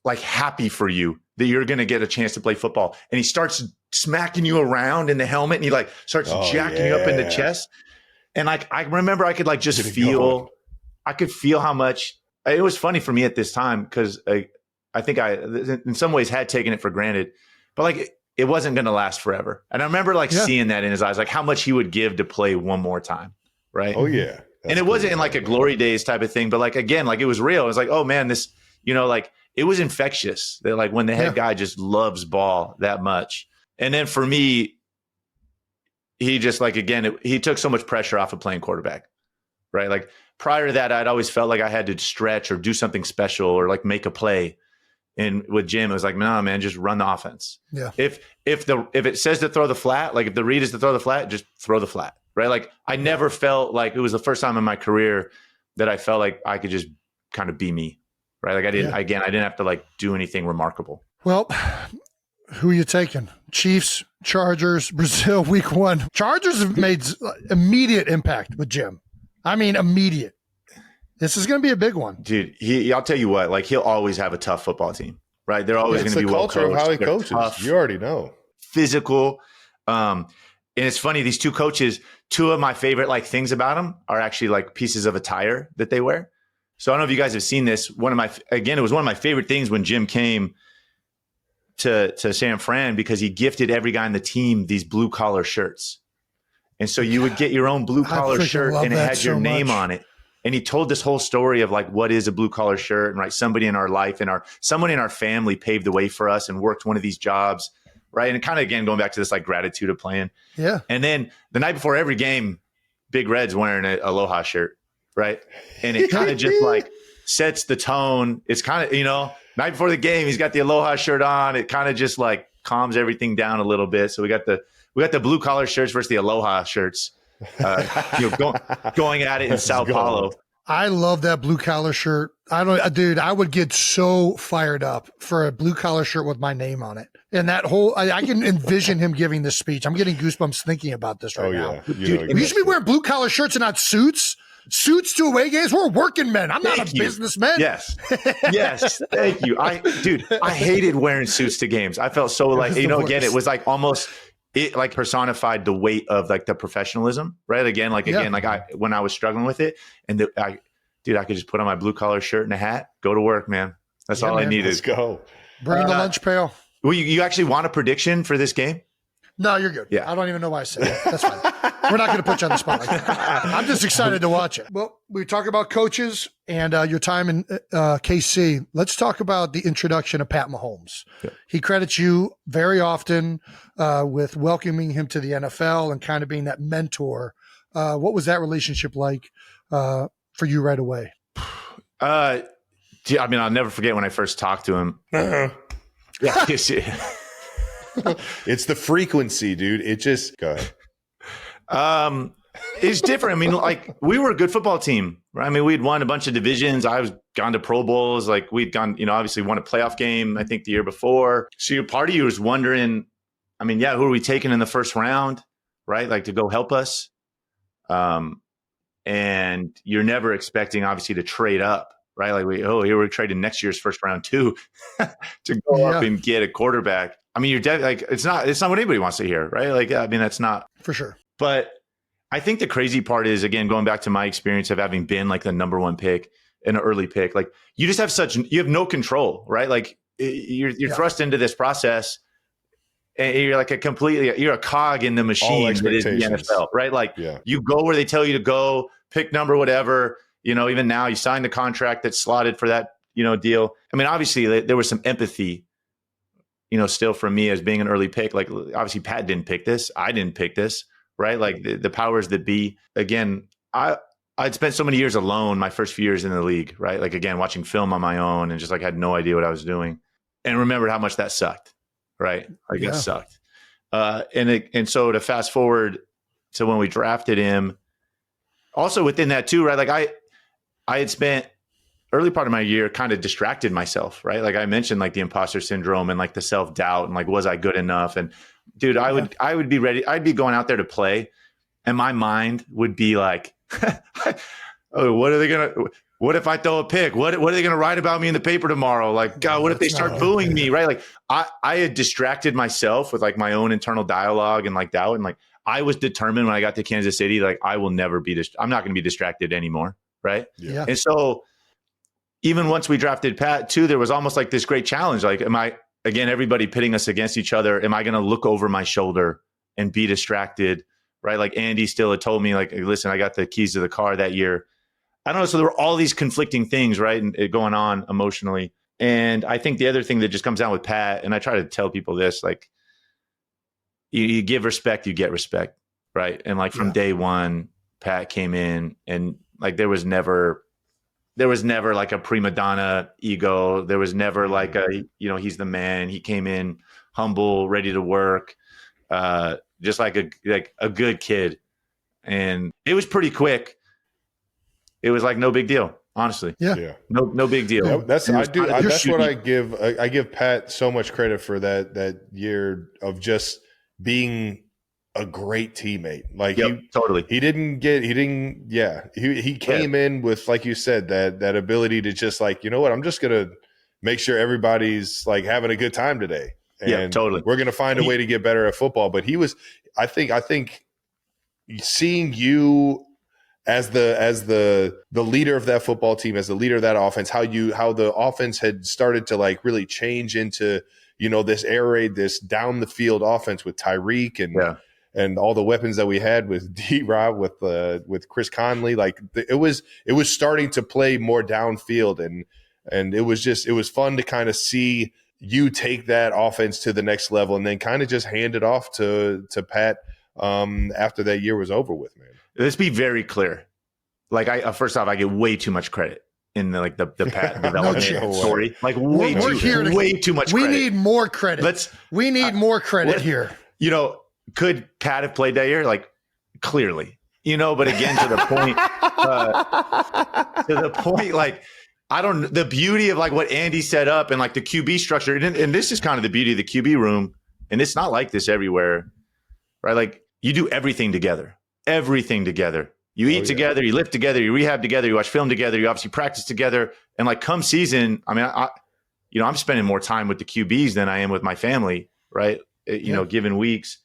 like happy for you that you're going to get a chance to play football, and he starts smacking you around in the helmet, and he like starts jacking you up in the chest, and like I remember I could like just feel how much. It was funny for me at this time because I think I, in some ways, had taken it for granted, but like it wasn't going to last forever. And I remember like seeing that in his eyes, like how much he would give to play one more time. Right. Oh yeah. And it wasn't in like a glory days type of thing, but like, again, like it was real. It was like, oh man, this, like it was infectious that like when the head guy just loves ball that much. And then for me, he just like, again, he took so much pressure off of playing quarterback. Right. Like prior to that, I'd always felt like I had to stretch or do something special or like make a play. And with Jim, it was like, nah, man, just run the offense. Yeah. If it says to throw the flat, like if the read is to throw the flat, just throw the flat, right? Like I never felt like it was the first time in my career that I felt like I could just kind of be me, right? Like I didn't have to like do anything remarkable. Well, who are you taking? Chiefs, Chargers, Brazil, week 1. Chargers have made immediate impact with Jim. I mean, immediate. This is going to be a big one. Dude, I'll tell you what, like he'll always have a tough football team, right? They're always going to be well coached. It's the culture of how he They're coaches. tough, you already know. Physical. And it's funny, these two coaches, two of my favorite like things about them are actually like pieces of attire that they wear. So I don't know if you guys have seen this. It was one of my favorite things when Jim came to San Fran because he gifted every guy on the team these blue collar shirts. And so you would get your own blue collar shirt and it had your name on it. And he told this whole story of like, what is a blue collar shirt? And right, somebody in our life and someone in our family paved the way for us and worked one of these jobs. Right. And kind of, again, going back to this like gratitude of playing. Yeah. And then the night before every game, Big Red's wearing an Aloha shirt. Right. And it kind of just like sets the tone. It's kind of, night before the game, he's got the Aloha shirt on. It kind of just like calms everything down a little bit. So we got the blue collar shirts versus the Aloha shirts. Going at it in Sao Paulo. I love that blue collar shirt. I would get so fired up for a blue collar shirt with my name on it. And that whole, I can envision him giving this speech. I'm getting goosebumps thinking about this right now. Dude, we used to be wearing blue collar shirts and not suits. Suits to away games. We're working men. I'm not a businessman. Yes. Yes. Thank you. I hated wearing suits to games. I felt so like, again, it was like almost, it like personified the weight of like the professionalism, right? Again, when I was struggling with it, and I could just put on my blue collar shirt and a hat, go to work, man. That's all I needed. Let's go. Bring the lunch pail. Well, you actually want a prediction for this game? No, you're good. Yeah. I don't even know why I said that. That's fine. We're not going to put you on the spot like that. I'm just excited to watch it. Well, we talk about coaches and your time in KC. Let's talk about the introduction of Pat Mahomes. Yeah. He credits you very often with welcoming him to the NFL and kind of being that mentor. What was that relationship like for you right away? I'll never forget when I first talked to him. Yeah. It's the frequency, dude. It just go ahead. It's different. I mean, like we were a good football team, right? I mean, we'd won a bunch of divisions. I was gone to Pro Bowls. Like we'd gone, obviously won a playoff game, I think the year before. So part of you was wondering, who are we taking in the first round, right? Like to go help us. And you're never expecting obviously to trade up, right? Like here we're trading next year's first round too to go up and get a quarterback. I mean, it's not what anybody wants to hear, right? Like, that's not for sure. But I think the crazy part is, again, going back to my experience of having been like the number one pick, an early pick, like you just you have no control, right? Like you're thrust into this process and you're like you're a cog in the machine that is the NFL, right? Like you go where they tell you to go, pick number, whatever, even now you signed the contract that's slotted for that, deal. I mean, obviously there was some empathy, still from me as being an early pick. Like obviously Pat didn't pick this. I didn't pick this, right? Like the powers that be. Again, I'd spent so many years alone my first few years in the league, right? Like again, watching film on my own and just like had no idea what I was doing and remembered how much that sucked, right? Like it sucked. And so to fast forward to when we drafted him, also within that too, right? Like I had spent early part of my year kind of distracted myself, right? Like I mentioned like the imposter syndrome and like the self-doubt and like, was I good enough? And dude, I would be ready. I'd be going out there to play and my mind would be like, oh, what if I throw a pick? What are they going to write about me in the paper tomorrow? Like, God, what if they start booing me? Right. Like I had distracted myself with like my own internal dialogue and like doubt. And like, I was determined when I got to Kansas City, like I will never be, I'm not going to be distracted anymore. Right. Yeah. And so even once we drafted Pat too, there was almost like this great challenge. Like, everybody pitting us against each other. Am I going to look over my shoulder and be distracted? Right. Like Andy still had told me like, listen, I got the keys to the car that year. I don't know. So there were all these conflicting things, right? And going on emotionally. And I think the other thing that just comes down with Pat, and I try to tell people this, like you give respect, you get respect. Right. And like from day one, Pat came in and like, there was never like a prima donna ego. There was never like he's the man. He came in humble, ready to work, just like a good kid. And it was pretty quick. It was like no big deal, honestly. Yeah. No big deal. That's what I give. I give Pat so much credit for that year of just being a great teammate. Like totally. He came in with, like you said, that ability to just like, you know what, I'm just gonna make sure everybody's like having a good time today. And totally. We're gonna find a way to get better at football. But I think seeing you as the leader of that football team, as the leader of that offense, how the offense had started to like really change into, this air raid, this down the field offense with Tyreek and all the weapons that we had with D-Rob, with Chris Conley, like it was starting to play more downfield, and it was fun to kind of see you take that offense to the next level, and then kind of just hand it off to Pat after that year was over with, man. Let's be very clear. Like first off, I get way too much credit in the Pat development story. Like way too much credit. We need more credit. More credit here. Could Pat have played that year? Like clearly, but again, to the point, like, I don't, the beauty of like what Andy set up and like the QB structure. And this is kind of the beauty of the QB room. And it's not like this everywhere, right? Like you do everything together. You eat together, you lift together, you rehab together, you watch film together, you obviously practice together. And like come season, I mean, I'm spending more time with the QBs than I am with my family, right? Given weeks.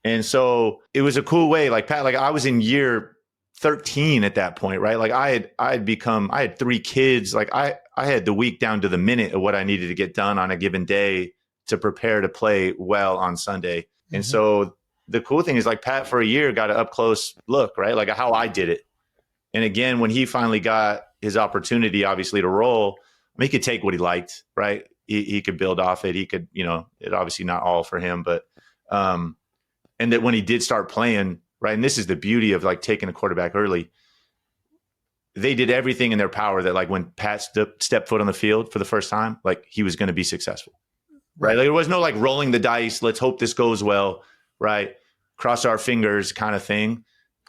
And so it was a cool way. Like Pat, like I was in year 13 at that point, right? Like I had 3 kids. Like I had the week down to the minute of what I needed to get done on a given day to prepare to play well on Sunday. Mm-hmm. And so the cool thing is like Pat for a year got an up close look, right? Like how I did it. And again, when he finally got his opportunity, obviously to roll, he could take what he liked, right? He could build off it. He could, it obviously not all for him, but, and that when he did start playing, right. And this is the beauty of like taking a quarterback early. They did everything in their power that like when Pat stepped foot on the field for the first time, like he was going to be successful, right? Like there was no like rolling the dice. Let's hope this goes well. Right. Cross our fingers kind of thing.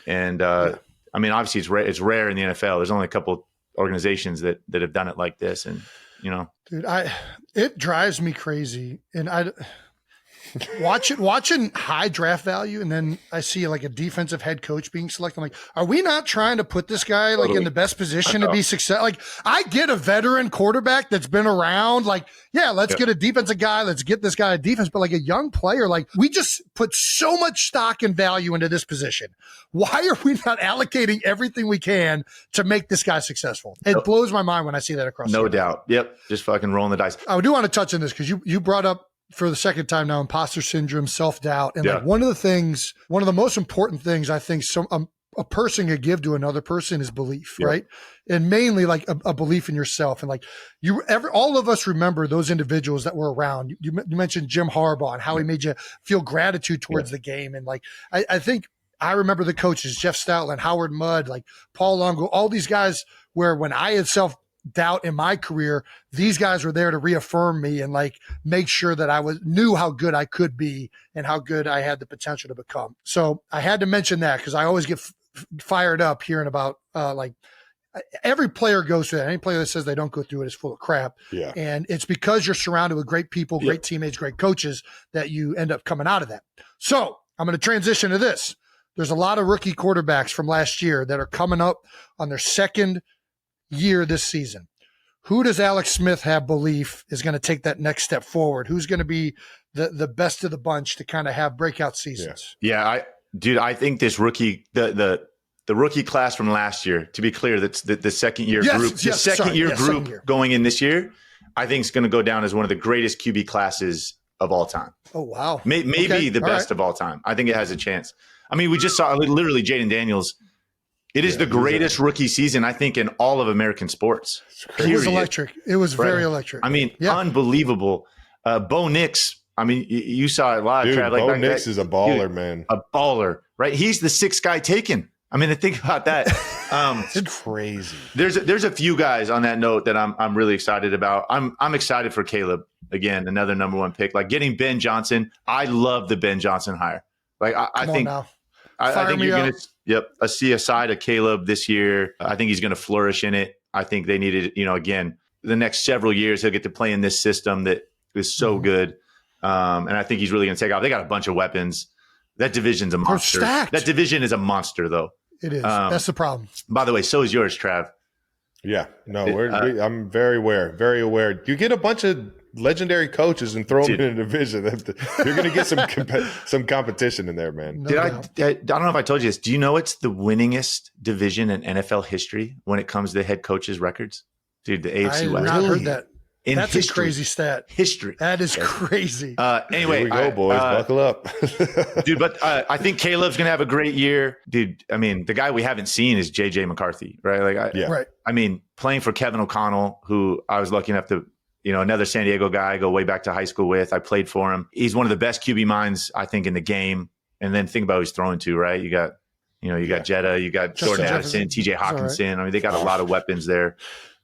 And, I mean, obviously it's rare in the NFL. There's only a couple organizations that have done it like this. And, dude, it drives me crazy. And watching high draft value, and then I see like a defensive head coach being selected. I'm like, are we not trying to put this guy like in the best position to be successful? Like, I get a veteran quarterback that's been around. Like, yeah, let's get a defensive guy. Let's get this guy a defense. But like a young player, like we just put so much stock and value into this position. Why are we not allocating everything we can to make this guy successful? It blows my mind when I see that across. No doubt. Yep. Just fucking rolling the dice. I do want to touch on this because you brought up for the second time now, imposter syndrome, self-doubt. And like one of the most important things I think a person could give to another person is belief, right? And mainly like a belief in yourself. And like all of us remember those individuals that were around. You mentioned Jim Harbaugh and how he made you feel gratitude towards the game. And like, I think I remember the coaches, Jeff Stoutland, Howard Mudd, like Paul Longo, all these guys where when I had self-doubt in my career, these guys were there to reaffirm me and like make sure that I knew how good I could be and how good I had the potential to become. So I had to mention that because I always get fired up hearing about like every player goes through that. Any player that says they don't go through it is full of crap. Yeah. And it's because you're surrounded with great people, great teammates, great coaches that you end up coming out of that. So I'm going to transition to this. There's a lot of rookie quarterbacks from last year that are coming up on their second year this season. Who does Alex Smith have belief is going to take that next step forward? Who's going to be the best of the bunch to kind of have breakout seasons? Yeah, I think this rookie, the rookie class from last year, to be clear, that's the second year group going in this year, I think is going to go down as one of the greatest QB classes of all time. Oh, wow. Maybe the best of all time. I think it has a chance. I mean, we just saw literally Jaden Daniels. It is the greatest rookie season, I think, in all of American sports. It was electric. It was very electric. I mean, unbelievable. Bo Nix, I mean, you saw it live. Dude, Trav, Bo Nix is a baller, man. A baller, right? He's the 6th guy taken. I mean, think about that. It's crazy. There's a few guys on that note that I'm really excited about. I'm excited for Caleb. Again, another number 1 pick. Like getting Ben Johnson. I love the Ben Johnson hire. Like I think you're going to see a side of Caleb this year. I think he's going to flourish in it. I think they needed, again, the next several years he'll get to play in this system that is so good. And I think he's really going to take off. They got a bunch of weapons. That division's a monster. That division is a monster, though. It is. That's the problem. By the way, so is yours, Trav. Yeah. No, I'm very aware. Very aware. You get a bunch of legendary coaches and throw them in a division. You're going to get some competition in there, man. I don't know if I told you this. Do you know it's the winningest division in NFL history when it comes to head coaches' records? Dude, the AFC West. I heard that. That's a crazy stat. History. That is crazy. Anyway, here we go, boys. Buckle up. Dude, but I think Caleb's going to have a great year. Dude, I mean, the guy we haven't seen is J.J. McCarthy, right? Right. I mean, playing for Kevin O'Connell, who I was lucky enough to, another San Diego guy I go way back to high school with. I played for him. He's one of the best QB minds, I think, in the game. And then think about who he's throwing to, right? You got Jetta, you got Jordan Addison, TJ Hawkinson. Right. I mean, they got a lot of weapons there.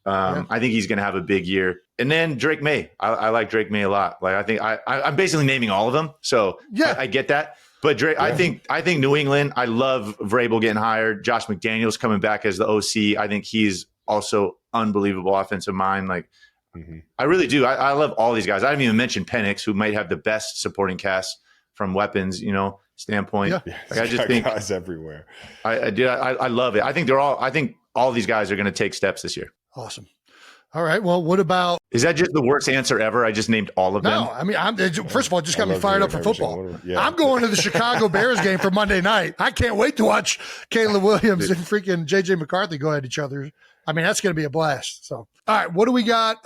I think he's going to have a big year. And then Drake May. I like Drake May a lot. Like, I think I'm basically naming all of them. So I get that. But Dre, I think New England, I love Vrabel getting hired. Josh McDaniels coming back as the OC. I think he's also unbelievable offensive mind. Like, I really do. I love all these guys. I haven't even mentioned Penix, who might have the best supporting cast from weapons, standpoint. Yeah, like, I just think guys everywhere. I love it. I think all these guys are going to take steps this year. Awesome. All right. Well, what about? Is that just the worst answer ever? I just named all of them. No, I mean, first of all, it just got me fired up for football. Yeah. I'm going to the Chicago Bears game for Monday night. I can't wait to watch Caleb Williams and freaking JJ McCarthy go at each other. I mean, that's going to be a blast. So, all right, what do we got?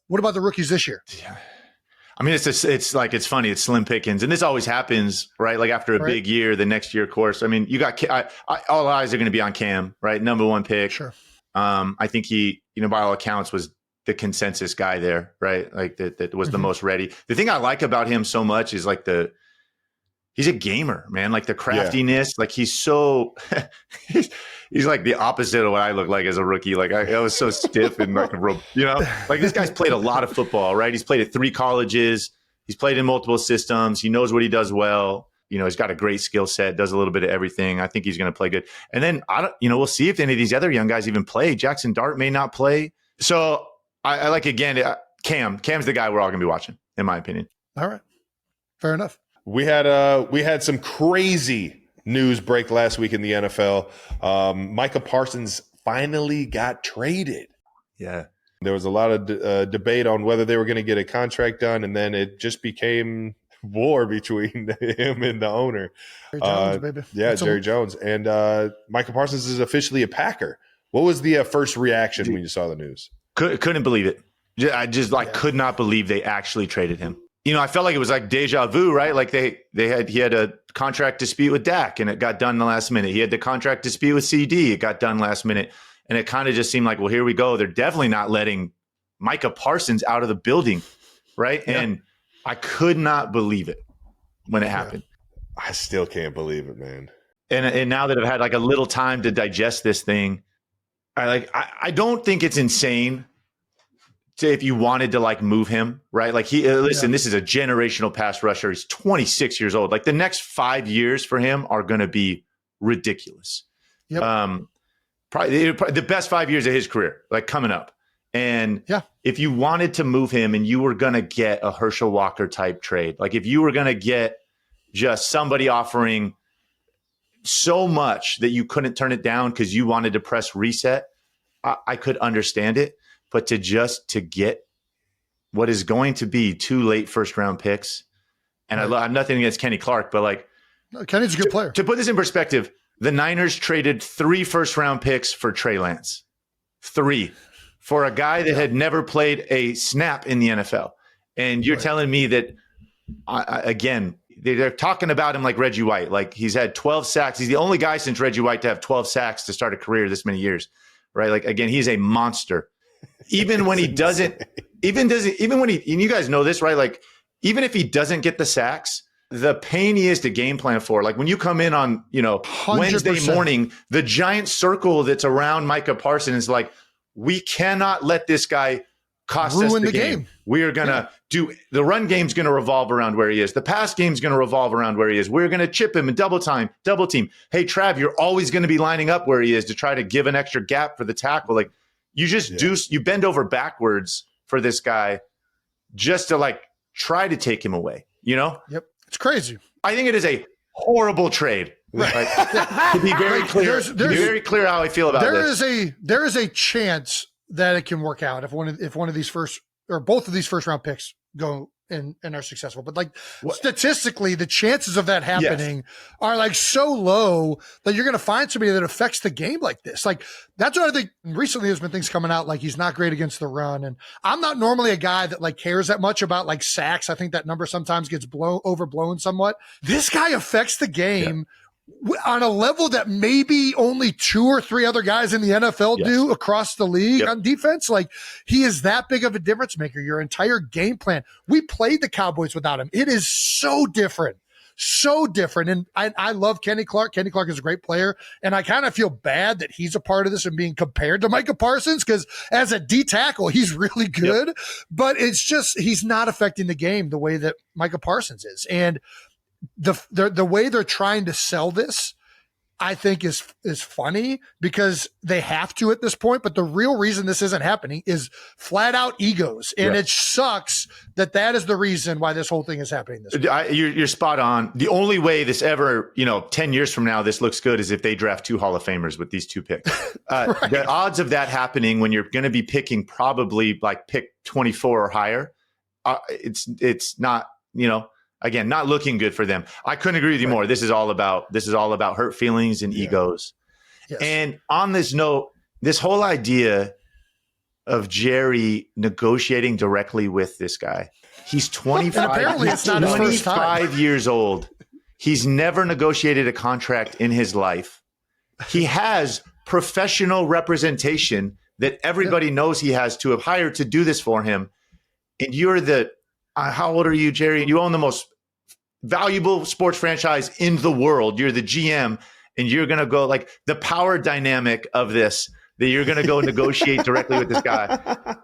What about the rookies this year? Yeah. I mean, it's funny. It's slim pickings, and this always happens, right? Like after a big year, the next year, of course. I mean, you got all eyes are going to be on Cam, right? Number one pick. Sure. I think he, by all accounts, was the consensus guy there, right? Like that was the most ready. The thing I like about him so much is like he's a gamer, man. Like the craftiness, like he's so he's like the opposite of what I look like as a rookie. Like I was so stiff and like like this guy's played a lot of football, right? He's played at 3 colleges. He's played in multiple systems. He knows what he does well. He's got a great skill set, does a little bit of everything. I think he's going to play good. And then we'll see if any of these other young guys even play. Jackson Dart may not play. So I like, again, Cam's the guy we're all going to be watching, in my opinion. All right. Fair enough. We had some crazy news break last week in the NFL. Micah Parsons finally got traded. Yeah. There was a lot of debate on whether they were going to get a contract done, and then it just became war between him and the owner. Jerry Jones, baby. Yeah, Jerry Jones. And Micah Parsons is officially a Packer. What was the first reaction when you saw the news? Couldn't believe it. I just could not believe they actually traded him. I felt like it was like deja vu, right? Like he had a contract dispute with Dak and it got done in the last minute. He had the contract dispute with CD. It got done last minute. And it kind of just seemed like, well, here we go. They're definitely not letting Micah Parsons out of the building, right? Yeah. And I could not believe it when it happened. I still can't believe it, man. And now that I've had like a little time to digest this thing, I don't think it's insane if you wanted to like move him, right? Like this is a generational pass rusher. He's 26 years old. Like the next 5 years for him are going to be ridiculous. Yep. Probably the best 5 years of his career, like coming up. And if you wanted to move him and you were going to get a Herschel Walker type trade, like if you were going to get just somebody offering so much that you couldn't turn it down because you wanted to press reset, I could understand it. But to get what is going to be 2 late first round picks, and I have nothing against Kenny Clark, but like Kenny's a good player. To put this in perspective, the Niners traded 3 first round picks for Trey Lance. 3 for a guy that had never played a snap in the NFL. And you're telling me that again, they're talking about him like Reggie White. Like he's had 12 sacks. He's the only guy since Reggie White to have 12 sacks to start a career this many years, right? Like again, he's a monster. Even when he doesn't, even when he, and you guys know this, right? Like, even if he doesn't get the sacks, the pain he is to game plan for, like when you come in on, 100%. Wednesday morning, the giant circle that's around Micah Parsons is like, we cannot let this guy cost us the game. We are going to do, the run game's going to revolve around where he is. The pass game's going to revolve around where he is. We're going to chip him and double team. Hey, Trav, you're always going to be lining up where he is to try to give an extra gap for the tackle. Like, you just you bend over backwards for this guy just to like try to take him away, Yep. It's crazy. I think it is a horrible trade. Right. To be very clear, very clear how I feel about this. There is a chance that it can work out if one of these first or both of these first round picks go and are successful. But like statistically, the chances of that happening are like so low that you're going to find somebody that affects the game like this. Like that's what I think. Recently, there's been things coming out like he's not great against the run, and I'm not normally a guy that like cares that much about like sacks. I think that number sometimes gets overblown somewhat. This guy affects the game on a level that maybe only 2 or 3 other guys in the NFL do across the league on defense. Like he is that big of a difference maker. Your entire game plan. We played the Cowboys without him. It is so different. So different. And I love Kenny Clark. Kenny Clark is a great player. And I kind of feel bad that he's a part of this and being compared to Micah Parsons because as a D tackle, he's really good. But it's just he's not affecting the game the way that Micah Parsons is. And the way they're trying to sell this, I think is funny because they have to at this point. But the real reason this isn't happening is flat out egos. And it sucks that is the reason why this whole thing is happening this way. You're spot on. The only way this ever, 10 years from now, this looks good is if they draft 2 Hall of Famers with these 2 picks. Right. The odds of that happening when you're going to be picking probably like pick 24 or higher, it's not, again, not looking good for them. I couldn't agree with you more. This is all about hurt feelings and egos. Yes. And on this note, this whole idea of Jerry negotiating directly with this guy. He's 25. And apparently it's not his first time. 25 years old. He's never negotiated a contract in his life. He has professional representation that everybody knows he has to have hired to do this for him. And you're how old are you, Jerry? You own the most valuable sports franchise in the world. You're the GM, and you're going to go like the power dynamic of this, that you're going to go negotiate directly with this guy.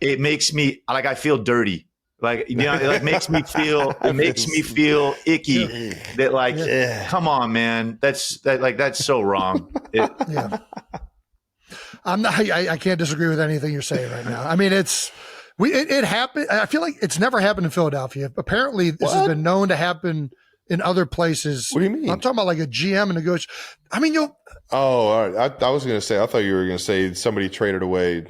It makes me I feel dirty. It makes me feel icky that come on, man. That's so wrong. I can't disagree with anything you're saying right now. I mean, it happened. I feel like it's never happened in Philadelphia. Apparently, this has been known to happen in other places. What do you mean? I'm talking about like a GM and negotiation. I mean, Oh, all right. I was going to say, I thought you were going to say somebody traded away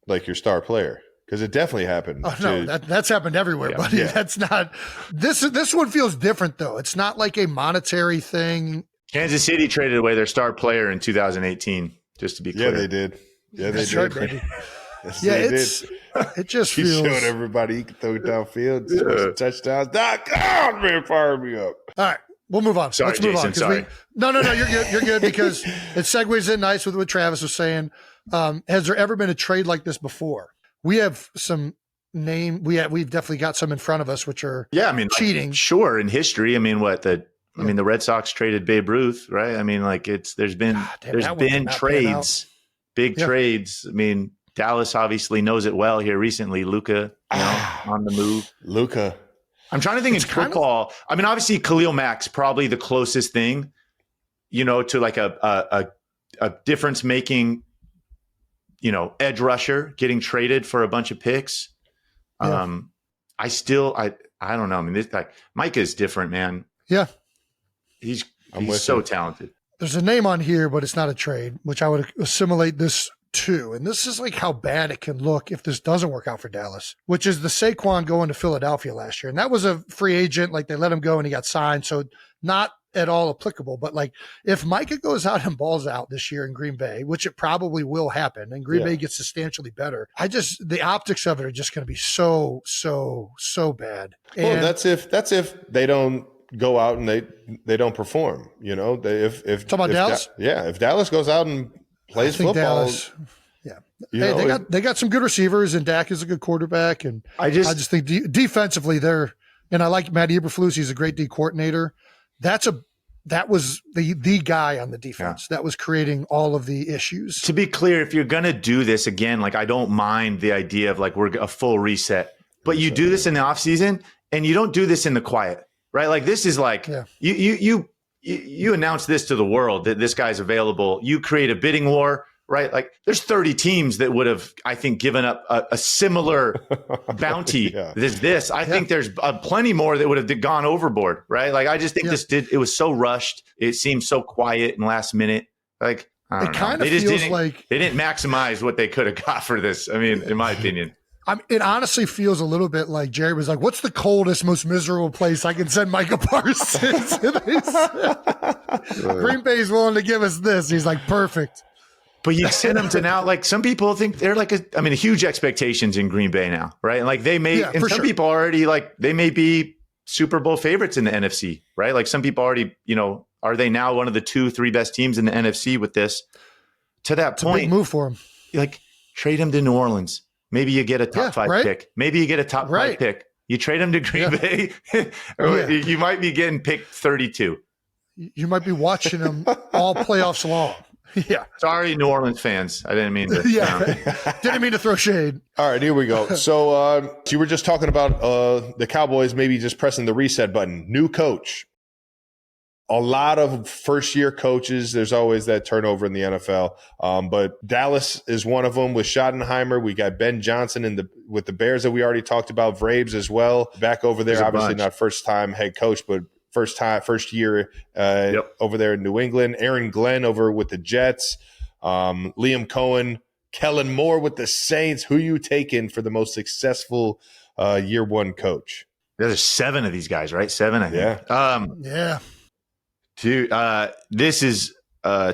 like your star player, because it definitely happened. Oh, no, that's happened everywhere, buddy. Yeah. That's not this one feels different though. It's not like a monetary thing. Kansas City traded away their star player in 2018. Just to be clear, yeah, they did. Yeah, they that's did. Right, baby. Yes, yeah, they did. It just he feels. showed everybody he could throw downfield, score some touchdowns. God, man, fire me up. All right, we'll move on. Sorry, Let's move Jason, on. sorry. No, you're good. You're good because it segues in nice with what Travis was saying. Has there ever been a trade like this before? We have some we've definitely got some in front of us, which are cheating. Sure, in history. I mean, the Red Sox traded Babe Ruth, right? I mean, there's been trades, big trades. I mean, Dallas obviously knows it well here recently. Luka, on the move. Luka. I'm trying to think in football. I mean, obviously Khalil Mack's probably the closest thing, to like a difference making, edge rusher getting traded for a bunch of picks. Yeah. I don't know. I mean, this guy, Micah is different, man. Yeah. He's so talented. There's a name on here, but it's not a trade, which I would assimilate this to. And this is like how bad it can look if this doesn't work out for Dallas, which is the Saquon going to Philadelphia last year. And that was a free agent. Like they let him go and he got signed. So not at all applicable. But like if Micah goes out and balls out this year in Green Bay, which it probably will happen, and Green Bay gets substantially better, the optics of it are just going to be so bad. Well, that's if they don't go out and they don't perform, if Dallas? If Dallas goes out and plays football. Dallas, they got some good receivers, and Dak is a good quarterback, and I just think defensively and I like Matt Eberflus. He's a great D coordinator. That was the guy on the defense that was creating all of the issues. To be clear, if you're gonna do this again, I don't mind the idea of we're a full reset, but you do this in the offseason and you don't do this in the quiet. Right? This is you announce this to the world that this guy's available. You create a bidding war, right? There's 30 teams that would have, I think, given up a similar bounty as this. I think there's plenty more that would have gone overboard, right? I just think it was so rushed. It seemed so quiet and last minute. It kind of feels like they didn't maximize what they could have got for this. I mean, in my opinion. It honestly feels a little bit like Jerry was like, what's the coldest, most miserable place I can send Micah Parsons? Green Bay's willing to give us this. He's like, perfect. But you send them to now, some people think they're huge expectations in Green Bay now, right? And they may, and some people already they may be Super Bowl favorites in the NFC, right? Some people already, are they now one of the 2-3 best teams in the NFC with this? To that point, a big move for him. Trade him to New Orleans. Maybe you get a top 5 pick. Maybe you get a top 5 pick. You trade him to Green Bay. You might be getting picked 32. You might be watching them all playoffs long. Yeah. Sorry, New Orleans fans. I didn't mean to. Didn't mean to throw shade. All right, here we go. So you were just talking about the Cowboys maybe just pressing the reset button. New coach. a lot of first-year coaches. There's always that turnover in the NFL. But Dallas is one of them with Schottenheimer. We got Ben Johnson with the Bears that we already talked about, Vrabes as well. Back over there, obviously not first-time head coach, but first year over there in New England. Aaron Glenn over with the Jets. Liam Cohen, Kellen Moore with the Saints. Who you taking for the most successful year one coach? There's 7 of these guys, right? 7, I think. Yeah. Dude, this is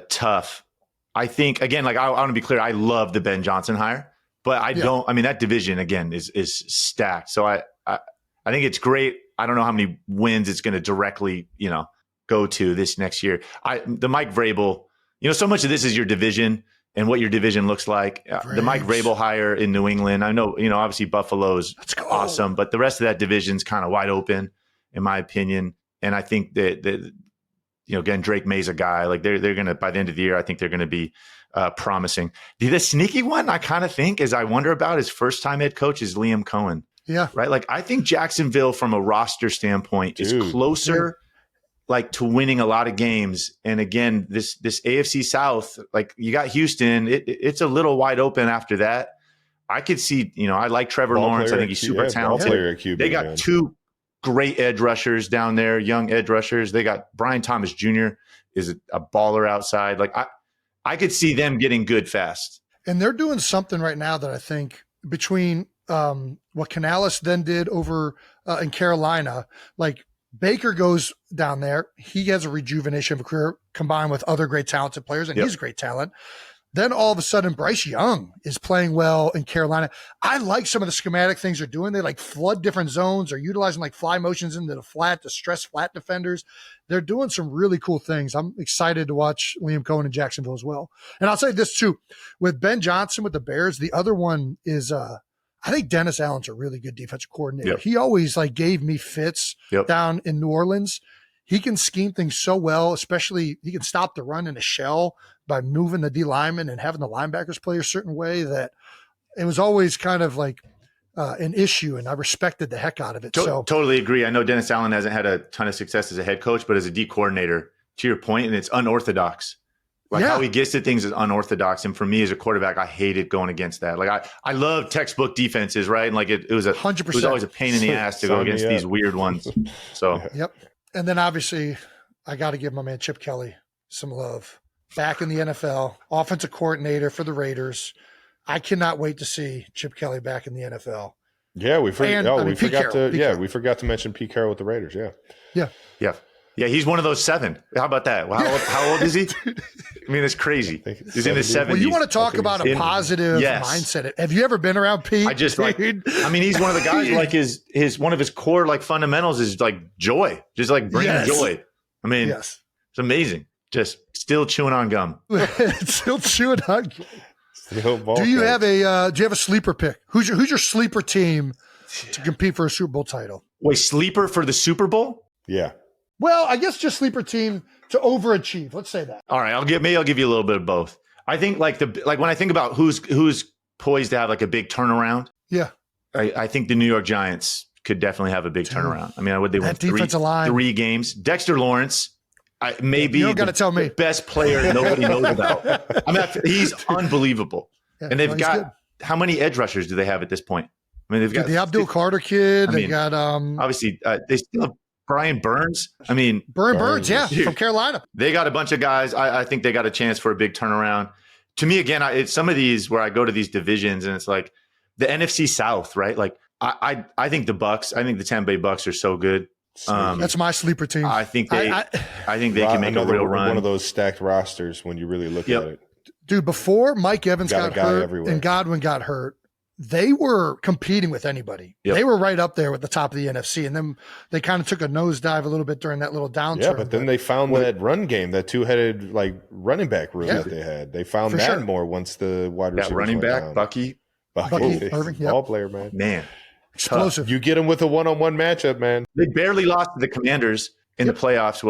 tough. I think, again, like I want to be clear, I love the Ben Johnson hire, but I don't. I mean, that division again is stacked. So I think it's great. I don't know how many wins it's going to directly, go to this next year. The Mike Vrabel, so much of this is your division and what your division looks like. The Mike Vrabel hire in New England. I know, obviously Buffalo's awesome, but the rest of that division's kind of wide open, in my opinion. And I think that again, Drake May's a guy, like they're going to, by the end of the year, I think they're going to be promising. The sneaky one I kind of think is I wonder about his first time head coach is Liam Cohen. Yeah. Right. Like I think Jacksonville from a roster standpoint is closer like to winning a lot of games. And again, this AFC South, like you got Houston, it's a little wide open after that. I could see, I like Trevor Lawrence. I think he's super talented. They got 2 great edge rushers down there, young edge rushers. They got Brian Thomas Jr. is a baller outside. Like I could see them getting good fast. And they're doing something right now that I think between what Canales then did over in Carolina, like Baker goes down there. He has a rejuvenation of a career combined with other great talented players, and he's a great talent. Then all of a sudden, Bryce Young is playing well in Carolina. I like some of the schematic things they're doing. They like flood different zones or utilizing like fly motions into the flat to stress flat defenders. They're doing some really cool things. I'm excited to watch Liam Cohen in Jacksonville as well. And I'll say this too, with Ben Johnson with the Bears, the other one is I think Dennis Allen's a really good defensive coordinator. He always like gave me fits down in New Orleans. He can scheme things so well, especially he can stop the run in a shell by moving the D lineman and having the linebackers play a certain way that it was always kind of like an issue, and I respected the heck out of it. Totally agree. I know Dennis Allen hasn't had a ton of success as a head coach, but as a D coordinator, to your point, and it's unorthodox. Like how he gets to things is unorthodox. And for me as a quarterback, I hated going against that. Like I love textbook defenses, right? And like it was 100%. It was always a pain in the ass to go against these weird ones. So And then obviously I got to give my man Chip Kelly some love. Back in the NFL, offensive coordinator for the Raiders. I cannot wait to see Chip Kelly back in the NFL. Yeah, we forgot to mention Pete Carroll with the Raiders. Yeah, he's one of those 7. How about that? How old is he? I mean, it's crazy. He's in his 70s. Well, you want to talk about a positive mindset. Have you ever been around Pete? I just he's one of the guys like his one of his core like fundamentals is like joy. Just like bringing joy. I mean, it's amazing. Just still chewing on gum. Still chewing on gum. Do you have a sleeper pick? Who's your sleeper team to compete for a Super Bowl title? Wait, sleeper for the Super Bowl? Yeah. Well, I guess just sleeper team to overachieve. Let's say that. All right, I'll give you a little bit of both. I think like when I think about who's poised to have like a big turnaround. Yeah. I think the New York Giants could definitely have a big turnaround. I mean, they won three games. Dexter Lawrence may be the best player nobody knows about. I mean, he's unbelievable. Yeah, and they've got how many edge rushers do they have at this point? I mean, they've got the Abdul Carter kid. They got obviously they still have Brian Burns. I mean, Burns, from Carolina. They got a bunch of guys. I think they got a chance for a big turnaround. To me, again, it's some of these where I go to these divisions and it's like the NFC South, right? Like I think the Bucks. I think the Tampa Bay Bucks are so good. That's my sleeper team. I think they can make a real run. One of those stacked rosters when you really look at it. Dude, before Mike Evans got hurt and Godwin got hurt, they were competing with anybody. Yep. They were right up there with the top of the NFC. And then they kind of took a nosedive a little bit during that little downturn. Yeah, but then they found that run game, that two-headed like running back room that they had. They found that more once the wide receiver running back, down. Bucky Irving, ball player, man. Explosive. You get him with a one-on-one matchup, man. They barely lost to the Commanders in the playoffs.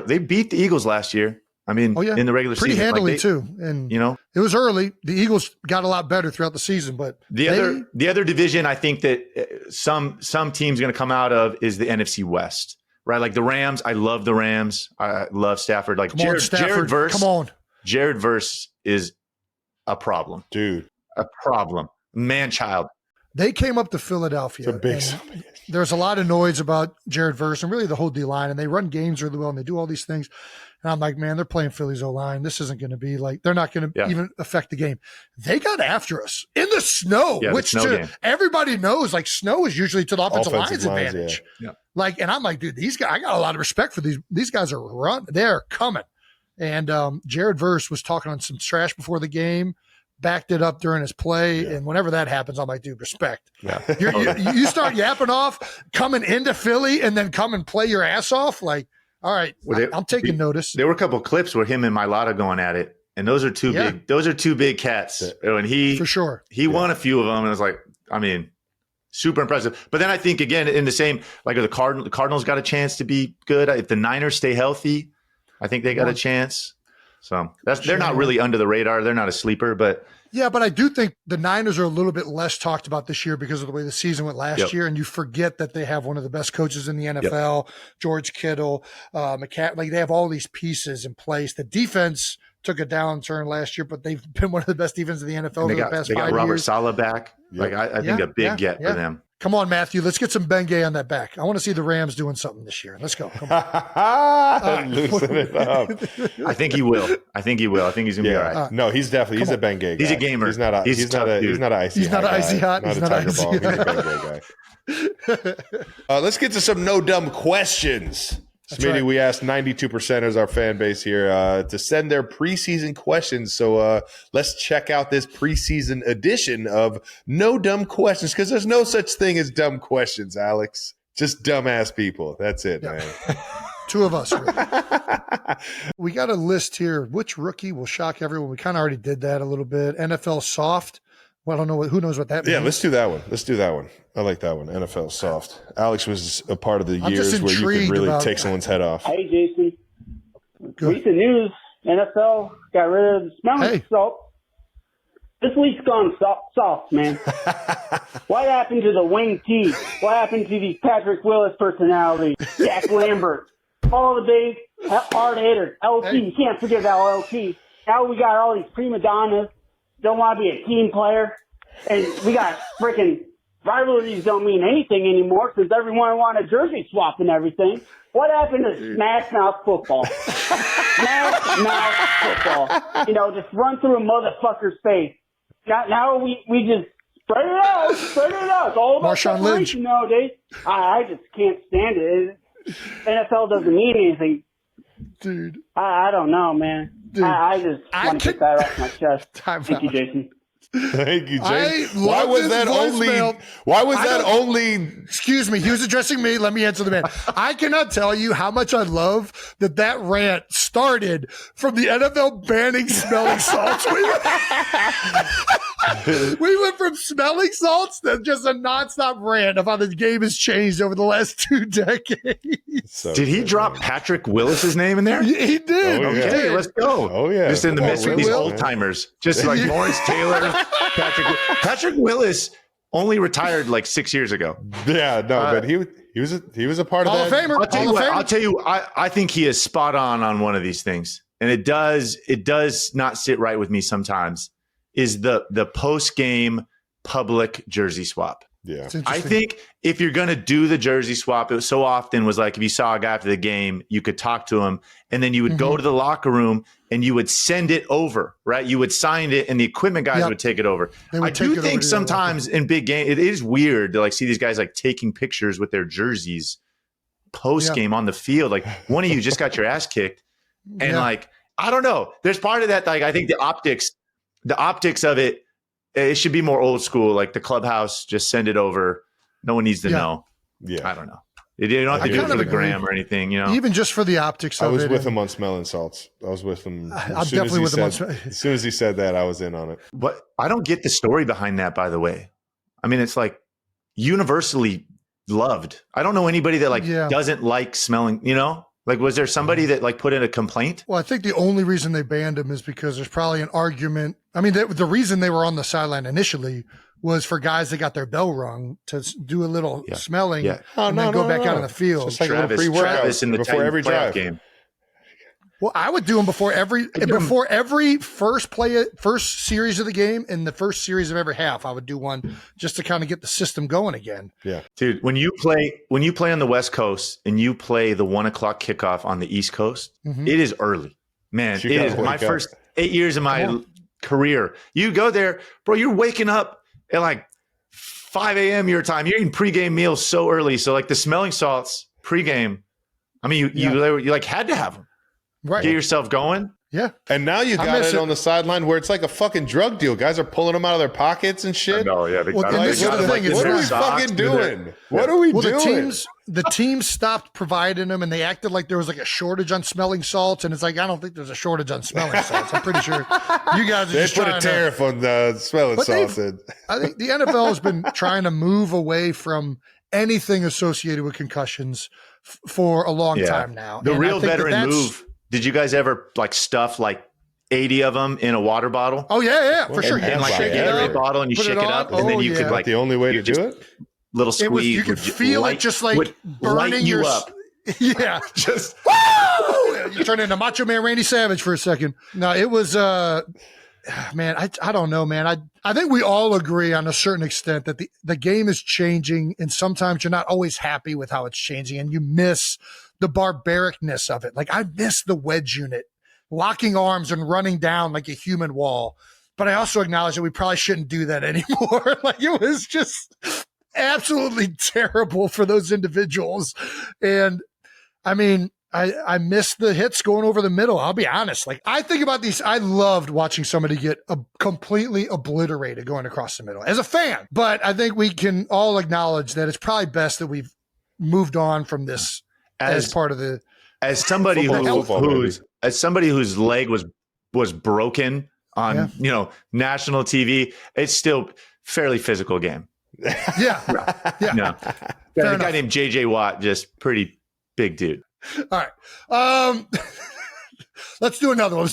They beat the Eagles last year. I mean, in the regular pretty season. handily too. And it was early. The Eagles got a lot better throughout the season, but the other division I think that some team's going to come out of is the NFC West. right? Like the Rams, I love the Rams. I love Stafford. Like Jared Verse. Come on. Jared Verse is a problem. Dude. A problem. Man-child. They came up to Philadelphia. It's a big there's a lot of noise about Jared Verse and really the whole D-line, and they run games really well, and they do all these things. And I'm like, man, they're playing Philly's O-line. This isn't going to be like – they're not going to even affect the game. They got after us in the snow, which everybody knows, like, snow is usually to the offensive line's advantage. Yeah. Like, and I'm like, dude, these guys – I got a lot of respect for these. These guys are they're coming. And Jared Verse was talking on some trash before the game, backed it up during his play, and whenever that happens, I'm like, dude, respect. Yeah. You start yapping off, coming into Philly, and then come and play your ass off, like – all right, I'm taking notice. There were a couple of clips where him and Mailata going at it, and those are two big. Those are two big cats. And for sure he won a few of them, and it was like, I mean, super impressive. But then I think again in the same like the Cardinals got a chance to be good. If the Niners stay healthy, I think they got a chance. So they're not really under the radar. They're not a sleeper, but. Yeah, but I do think the Niners are a little bit less talked about this year because of the way the season went last year, and you forget that they have one of the best coaches in the NFL, George Kittle, McCaffrey. Like they have all these pieces in place. The defense took a downturn last year, but they've been one of the best defenses in the NFL over the past 5 years. They got Robert Saleh back. Like I think a big get for them. Come on, Matthew. Let's get some Bengay on that back. I want to see the Rams doing something this year. Let's go. Come on. Loosen it up. I think he will. I think he's going to be all right. No, he's definitely he's a Bengay guy. He's a gamer. He's not an icy hot. He's not an icy hot. Not a tiger ball. He's a Bengay guy. Let's get to some no dumb questions. Smitty, we asked 92% as our fan base here to send their preseason questions. So let's check out this preseason edition of No Dumb Questions, because there's no such thing as dumb questions, Alex. Just dumbass people. That's it, man. Two of us. Really. We got a list here. Which rookie will shock everyone? We kind of already did that a little bit. NFL soft. Well, I don't know. Who knows what that means? Yeah, let's do that one. I like that one. NFL soft. Alex was a part of the years where you could really take someone's head off. Hey, Jason. Recent news. NFL got rid of the smelling salt. This week's gone soft, man. What happened to the wing T? What happened to these Patrick Willis personalities? Jack Lambert. All the big hard hitters. LT. You can't forget about LT. Now we got all these prima donnas. Don't want to be a team player. And we got freaking rivalries don't mean anything anymore because everyone wanted jersey swap and everything. What happened to Smash Mouth football? Smash Mouth football. You know, just run through a motherfucker's face. Now we just spread it out. It's all about separation nowadays. I just can't stand it. NFL doesn't mean anything. Dude. I don't know, man. Dude, I just want to get that off my chest. Thank you, Jason. Thank you, Jason. Why was that only? Excuse me. He was addressing me. Let me answer the man. I cannot tell you how much I love that rant started from the NFL banning smelling salts. We went from smelling salts to just a nonstop rant of how the game has changed over the last 2 decades. Did he drop Patrick Willis's name in there? He did. Okay, let's go. Oh yeah. Just in the midst of these old timers, just like Lawrence Taylor. Patrick Willis only retired like 6 years ago. Yeah, no, but he was a part of that. Hall of Famer. I'll tell you, I think he is spot on one of these things, and it does not sit right with me sometimes. Is the post game public jersey swap? Yeah, I think if you're going to do the jersey swap, it so often was like if you saw a guy after the game, you could talk to him, and then you would go to the locker room and you would send it over, right? You would sign it, and the equipment guys would take it over. I do think sometimes in big game, it is weird to like see these guys like taking pictures with their jerseys post game on the field. Like one of you just got your ass kicked, and like I don't know. There's part of that. Like I think the optics of it. It should be more old school, like the clubhouse. Just send it over. No one needs to know. Yeah, I don't know. You don't have to do it for the gram or anything, you know. Even just for the optics of it. I was with him on smelling salts. I was with him. I'm definitely with him on. As soon as he said that, I was in on it. But I don't get the story behind that. By the way, I mean it's like universally loved. I don't know anybody that like doesn't like smelling. You know. Like, was there somebody that like put in a complaint? Well, I think the only reason they banned him is because there's probably an argument. I mean, the reason they were on the sideline initially was for guys that got their bell rung to do a little smelling and then go back out on the field. It's like Travis in the before every drive game. Well, I would do them before every first series of the game and the first series of every half. I would do one just to kind of get the system going again. Yeah, dude. When you play on the West Coast and you play the 1:00 kickoff on the East Coast, it is early, man. It is my first 8 years of my career. You go there, bro. You're waking up at like 5 a.m. your time. You're eating pregame meals so early. So like the smelling salts pregame. I mean, you like had to have them. Right. Get yourself going. Yeah. And now you got it on the sideline where it's like a fucking drug deal. Guys are pulling them out of their pockets and shit. No, yeah. Well, this is the thing. What are we fucking doing? What are we doing? The teams stopped providing them, and they acted like there was like a shortage on smelling salts. And it's like, I don't think there's a shortage on smelling salts. I'm pretty sure you guys are just put a tariff on the smelling salts. I think the NFL has been trying to move away from anything associated with concussions for a long time now. The real veteran move. Did you guys ever like stuff like 80 of them in a water bottle? Oh yeah, for sure. And like a Gatorade bottle, and you shake it up, and then you could like the only way to do it. Little squeeze. You could feel it just like burning you up. Yeah, just you turn into Macho Man Randy Savage for a second. No, it was man. I don't know, man. I think we all agree on a certain extent that the game is changing, and sometimes you're not always happy with how it's changing, and you miss the barbaricness of it. Like I miss the wedge unit, locking arms and running down like a human wall. But I also acknowledge that we probably shouldn't do that anymore. Like it was just absolutely terrible for those individuals. And I mean, I miss the hits going over the middle. I'll be honest. Like I think about these. I loved watching somebody get completely obliterated going across the middle as a fan. But I think we can all acknowledge that it's probably best that we've moved on from this as part of the somebody whose leg was broken on national TV. It's still fairly physical game. Yeah. No. A guy named JJ Watt, just pretty big dude. All right. Let's do another one.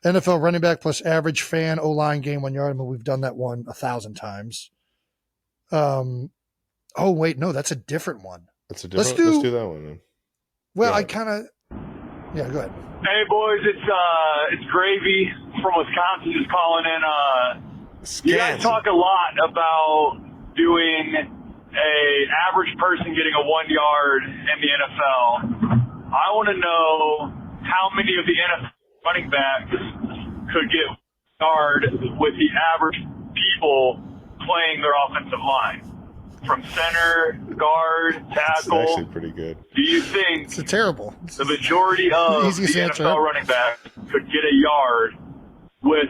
NFL running back plus average fan O-line game 1 yard. I mean, we've done that one 1,000 times. Oh wait, no, that's a different one. Let's do that one then. Well, I kind of go ahead. Hey boys, it's Gravy from Wisconsin just calling in. You guys talk a lot about doing a average person getting a 1 yard in the NFL. I want to know how many of the NFL running backs could get a yard with the average people playing their offensive line. From center, guard, tackle. It's actually pretty good. Do you think it's terrible. The majority of the NFL running backs could get a yard with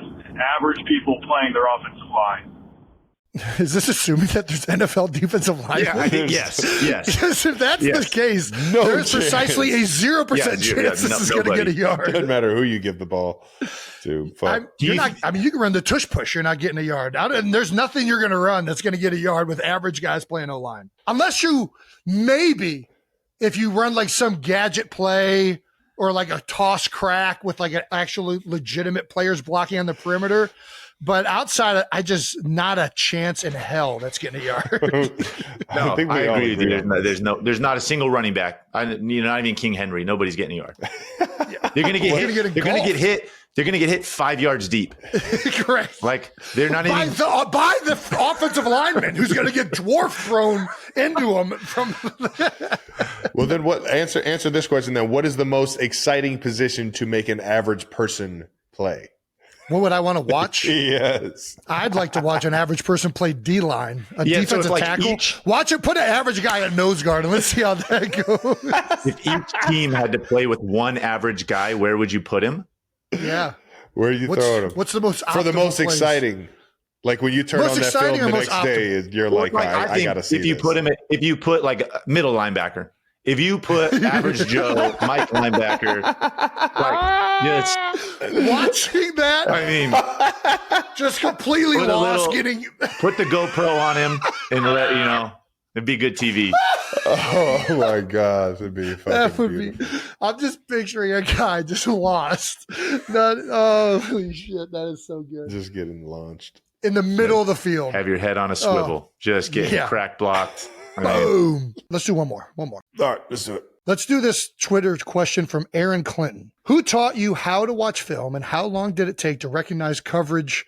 average people playing their offensive line? Is this assuming that there's NFL defensive line? Yeah, I think yes. Because if that's the case, there's precisely a 0% chance this is going to get a yard. It doesn't matter who you give the ball to. You can run the tush push. You're not getting a yard. And there's nothing you're going to run that's going to get a yard with average guys playing O-line. Unless if you run like some gadget play or like a toss crack with like an actually legitimate players blocking on the perimeter. But outside, not a chance in hell that's getting a yard. No, I agree with you. There's not a single running back. Not even King Henry. Nobody's getting a yard. They're going to get hit. They're going to get hit. They're going to get hit 5 yards deep. Correct. Like they're not by the offensive lineman who's going to get dwarf thrown into them from. Well, then what? Answer this question. Then, what is the most exciting position to make an average person play? What would I want to watch? Yes. I'd like to watch an average person play D-line, defensive tackle. Watch it, put an average guy at nose guard, and let's see how that goes. If each team had to play with one average guy, where would you put him? Yeah. Where are you throwing him? What's the most for the most place? Exciting? Like when you turn on that film the next day, you're like, I got to see if you this. If you put like a middle linebacker, if you put average Joe, Mike linebacker, watching that, I mean, just completely lost put the GoPro on him and it'd be good TV. Oh my gosh, it'd be fucking I'm just picturing a guy just lost. Holy shit, that is so good. Just getting launched. in the middle of the field. Have your head on a swivel. Just get crack blocked. Boom. Let's do one more. All right, let's do it. Let's do this Twitter question from Aaron Clinton. Who taught you how to watch film, and how long did it take to recognize coverage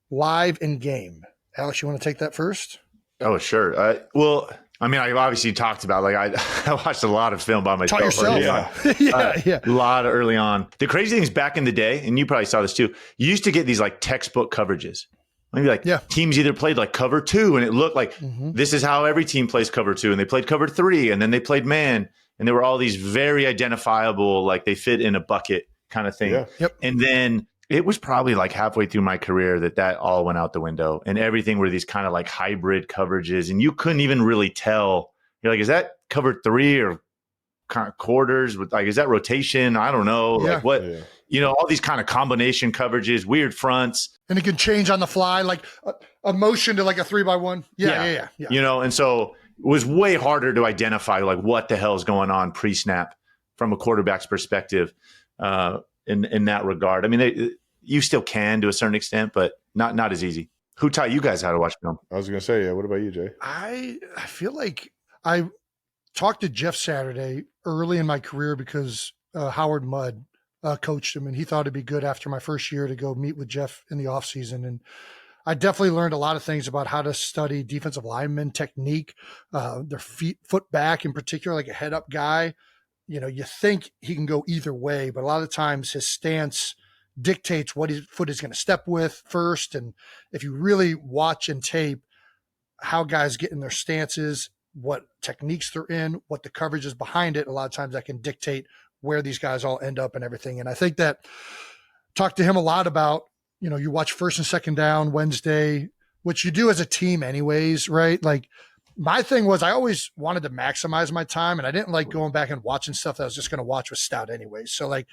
live in game? Alex, you want to take that first? Oh, sure. Well, I mean, I obviously talked about, like, I watched a lot of film by myself. Taught yourself. Yeah. A lot early on. The crazy thing is, back in the day, and you probably saw this too, you used to get these like textbook coverages. Maybe like teams either played like cover 2, and it looked like this is how every team plays cover 2, and they played cover 3, and then they played man, and there were all these very identifiable, like they fit in a bucket kind of thing. Yeah. Yep. And then it was probably like halfway through my career that all went out the window, and everything were these kind of like hybrid coverages, and you couldn't even really tell. You're like, is that cover 3 or kind of quarters? With like, is that rotation? I don't know. Yeah. Like what, all these kind of combination coverages, weird fronts. And it can change on the fly, like a motion to like a 3x1. Yeah. And so it was way harder to identify like what the hell is going on pre-snap from a quarterback's perspective in that regard. I mean, you still can to a certain extent, but not as easy. Who taught you guys how to watch film? I was going to say, what about you, Jay? I feel like I talked to Jeff Saturday early in my career because Howard Mudd coached him, and he thought it'd be good after my first year to go meet with Jeff in the offseason. And I definitely learned a lot of things about how to study defensive lineman technique, their foot back in particular, like a head up guy. You think he can go either way, but a lot of times his stance dictates what his foot is going to step with first. And if you really watch and tape how guys get in their stances, what techniques they're in, what the coverage is behind it, a lot of times that can dictate where these guys all end up and everything. And I think that talked to him a lot about, you watch first and second down Wednesday, which you do as a team anyways, right? Like my thing was I always wanted to maximize my time, and I didn't like going back and watching stuff that I was just going to watch with Stout anyways. So like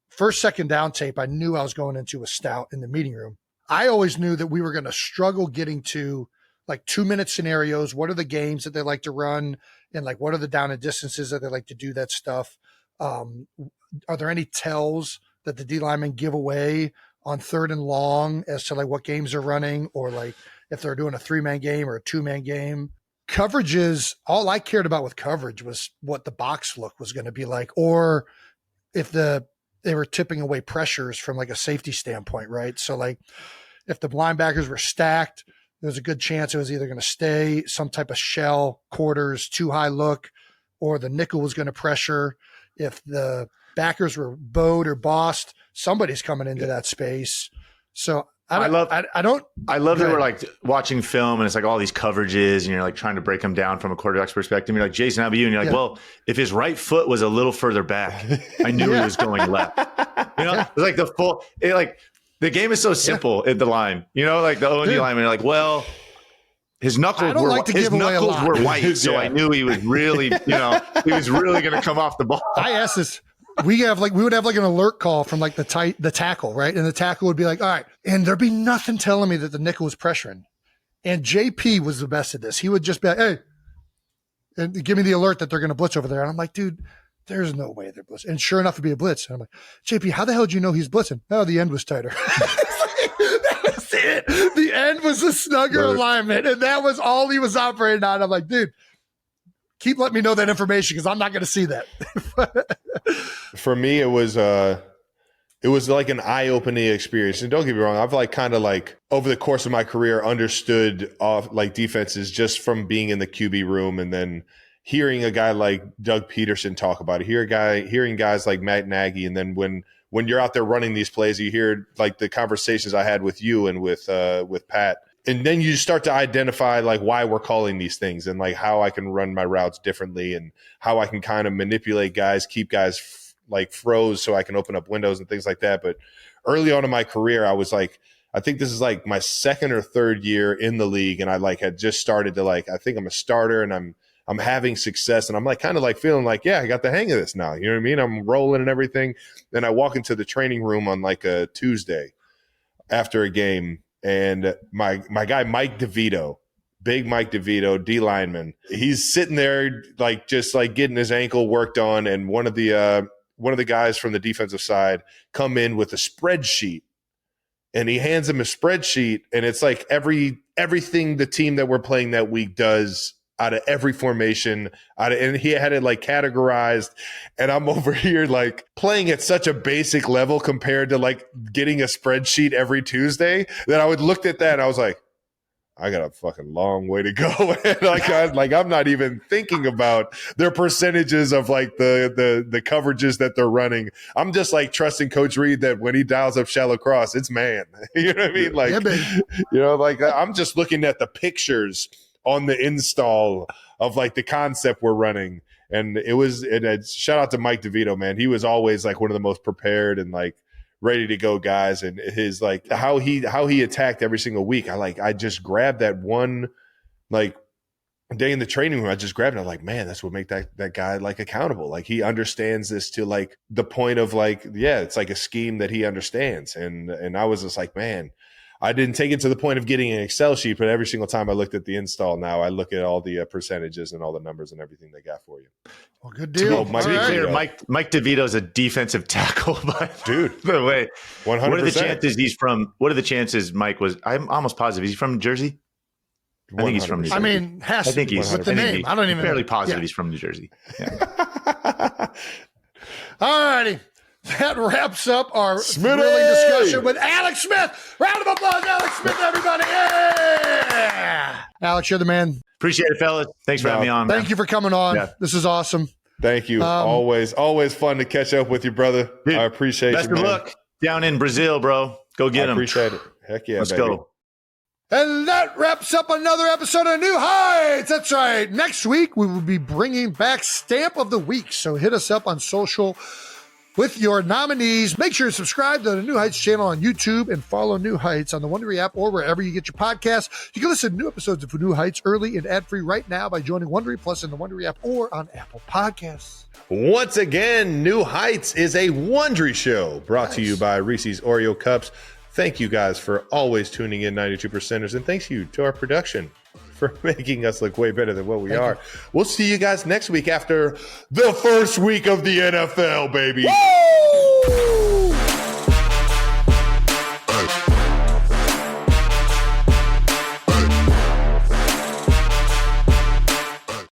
first, second down tape, I knew I was going into a Stout in the meeting room. I always knew that we were going to struggle getting to like 2-minute scenarios. What are the games that they like to run? And like, what are the down and distances that they like to do that stuff? Are there any tells that the D linemen give away on 3rd and long as to like what games they're running, or like if they're doing a 3-man game or a 2-man game? Coverages, all I cared about with coverage was what the box look was going to be like, or if they were tipping away pressures from like a safety standpoint, right? So like if the linebackers were stacked, there was a good chance it was either going to stay some type of shell, quarters, too high look, or the nickel was going to pressure. If the backers were bowed or bossed, somebody's coming into that space. So I love that we're like watching film and it's like all these coverages and you're like trying to break them down from a quarterback's perspective. You're like, Jason, how about you? And you're like, well, if his right foot was a little further back, I knew he was going left. It's like the game is so simple at the line, like the O&D lineman, you're like, well, his knuckles were white, so I knew he was really, he was really going to come off the ball. I asked this. We would have like an alert call from like the tackle, right? And the tackle would be like, all right. And there'd be nothing telling me that the nickel was pressuring. And JP was the best at this. He would just be like, hey, and give me the alert that they're going to blitz over there. And I'm like, dude, there's no way they're blitzing. And sure enough, it'd be a blitz. And I'm like, JP, how the hell did you know he's blitzing? Oh, the end was tighter. That was it. The end was a snugger alignment. And that was all he was operating on. I'm like, dude, keep letting me know that information because I'm not going to see that. For me, it was like an eye-opening experience. And don't get me wrong, I've like kind of like over the course of my career understood like defenses just from being in the QB room and then hearing a guy like Doug Peterson talk about it, hearing guys like Matt Nagy, and then when you're out there running these plays, you hear like the conversations I had with you and with Pat. And then you start to identify like why we're calling these things and like how I can run my routes differently and how I can kind of manipulate guys, keep guys like froze so I can open up windows and things like that. But early on in my career, I was like, I think this is like my 2nd or 3rd year in the league. And I like had just started to like, I think I'm a starter and I'm having success and I'm like kind of like feeling like, yeah, I got the hang of this now. You know what I mean? I'm rolling and everything. Then I walk into the training room on like a Tuesday after a game. And my guy, Mike DeVito, big Mike DeVito, D lineman, he's sitting there like just like getting his ankle worked on. And one of the guys from the defensive side come in with a spreadsheet and he hands him a spreadsheet, and it's like everything the team that we're playing that week does out of every formation, and he had it like categorized, and I'm over here like playing at such a basic level compared to like getting a spreadsheet every Tuesday that I would looked at that and I was like, I got a fucking long way to go. I'm not even thinking about their percentages of like the coverages that they're running. I'm just like trusting Coach Reed that when he dials up shallow cross, it's man. You know what I mean? Like, I'm just looking at the pictures on the install of like the concept we're running. And shout out to Mike DeVito, man. He was always like one of the most prepared and like ready to go guys. And his like how he attacked every single week. I just grabbed that one like day in the training room. I just grabbed it. I'm like, man, that's what make that guy like accountable. Like he understands this to like the point of like, yeah, it's like a scheme that he understands. And I was just like, man, I didn't take it to the point of getting an Excel sheet, but every single time I looked at the install now, I look at all the percentages and all the numbers and everything they got for you. Well, good deal. To be clear, Mike DeVito's a defensive tackle, but dude, by the way, 100%. What are the chances Mike was? I'm almost positive. Is he from New Jersey? I think he's from New Jersey. I mean, has to. I think he's with the name. I don't even fairly positive he's from New Jersey. Yeah. All righty. That wraps up our thrilling discussion with Alex Smith. Round of applause, Alex Smith, everybody. Yeah. Alex, you're the man. Appreciate it, fellas. Thanks for having me on. Thank you for coming on. Yeah. This is awesome. Thank you. Always fun to catch up with you, brother. Dude, I appreciate you, man. Best of luck down in Brazil, bro. Go get them. Appreciate it. Heck yeah, Let's baby. go. And that wraps up another episode of New Heights. That's right. Next week, we will be bringing back Stamp of the Week. So hit us up on social with your nominees. Make sure to subscribe to the New Heights channel on YouTube and follow New Heights on the Wondery app or wherever you get your podcasts. You can listen to new episodes of New Heights early and ad-free right now by joining Wondery Plus in the Wondery app or on Apple Podcasts. Once again, New Heights is a Wondery show brought to you by Reese's Oreo Cups. Thank you guys for always tuning in, 92%ers, and thanks you to our production for making us look way better than what we are. We'll see you guys next week after the first week of the NFL, baby. Woo!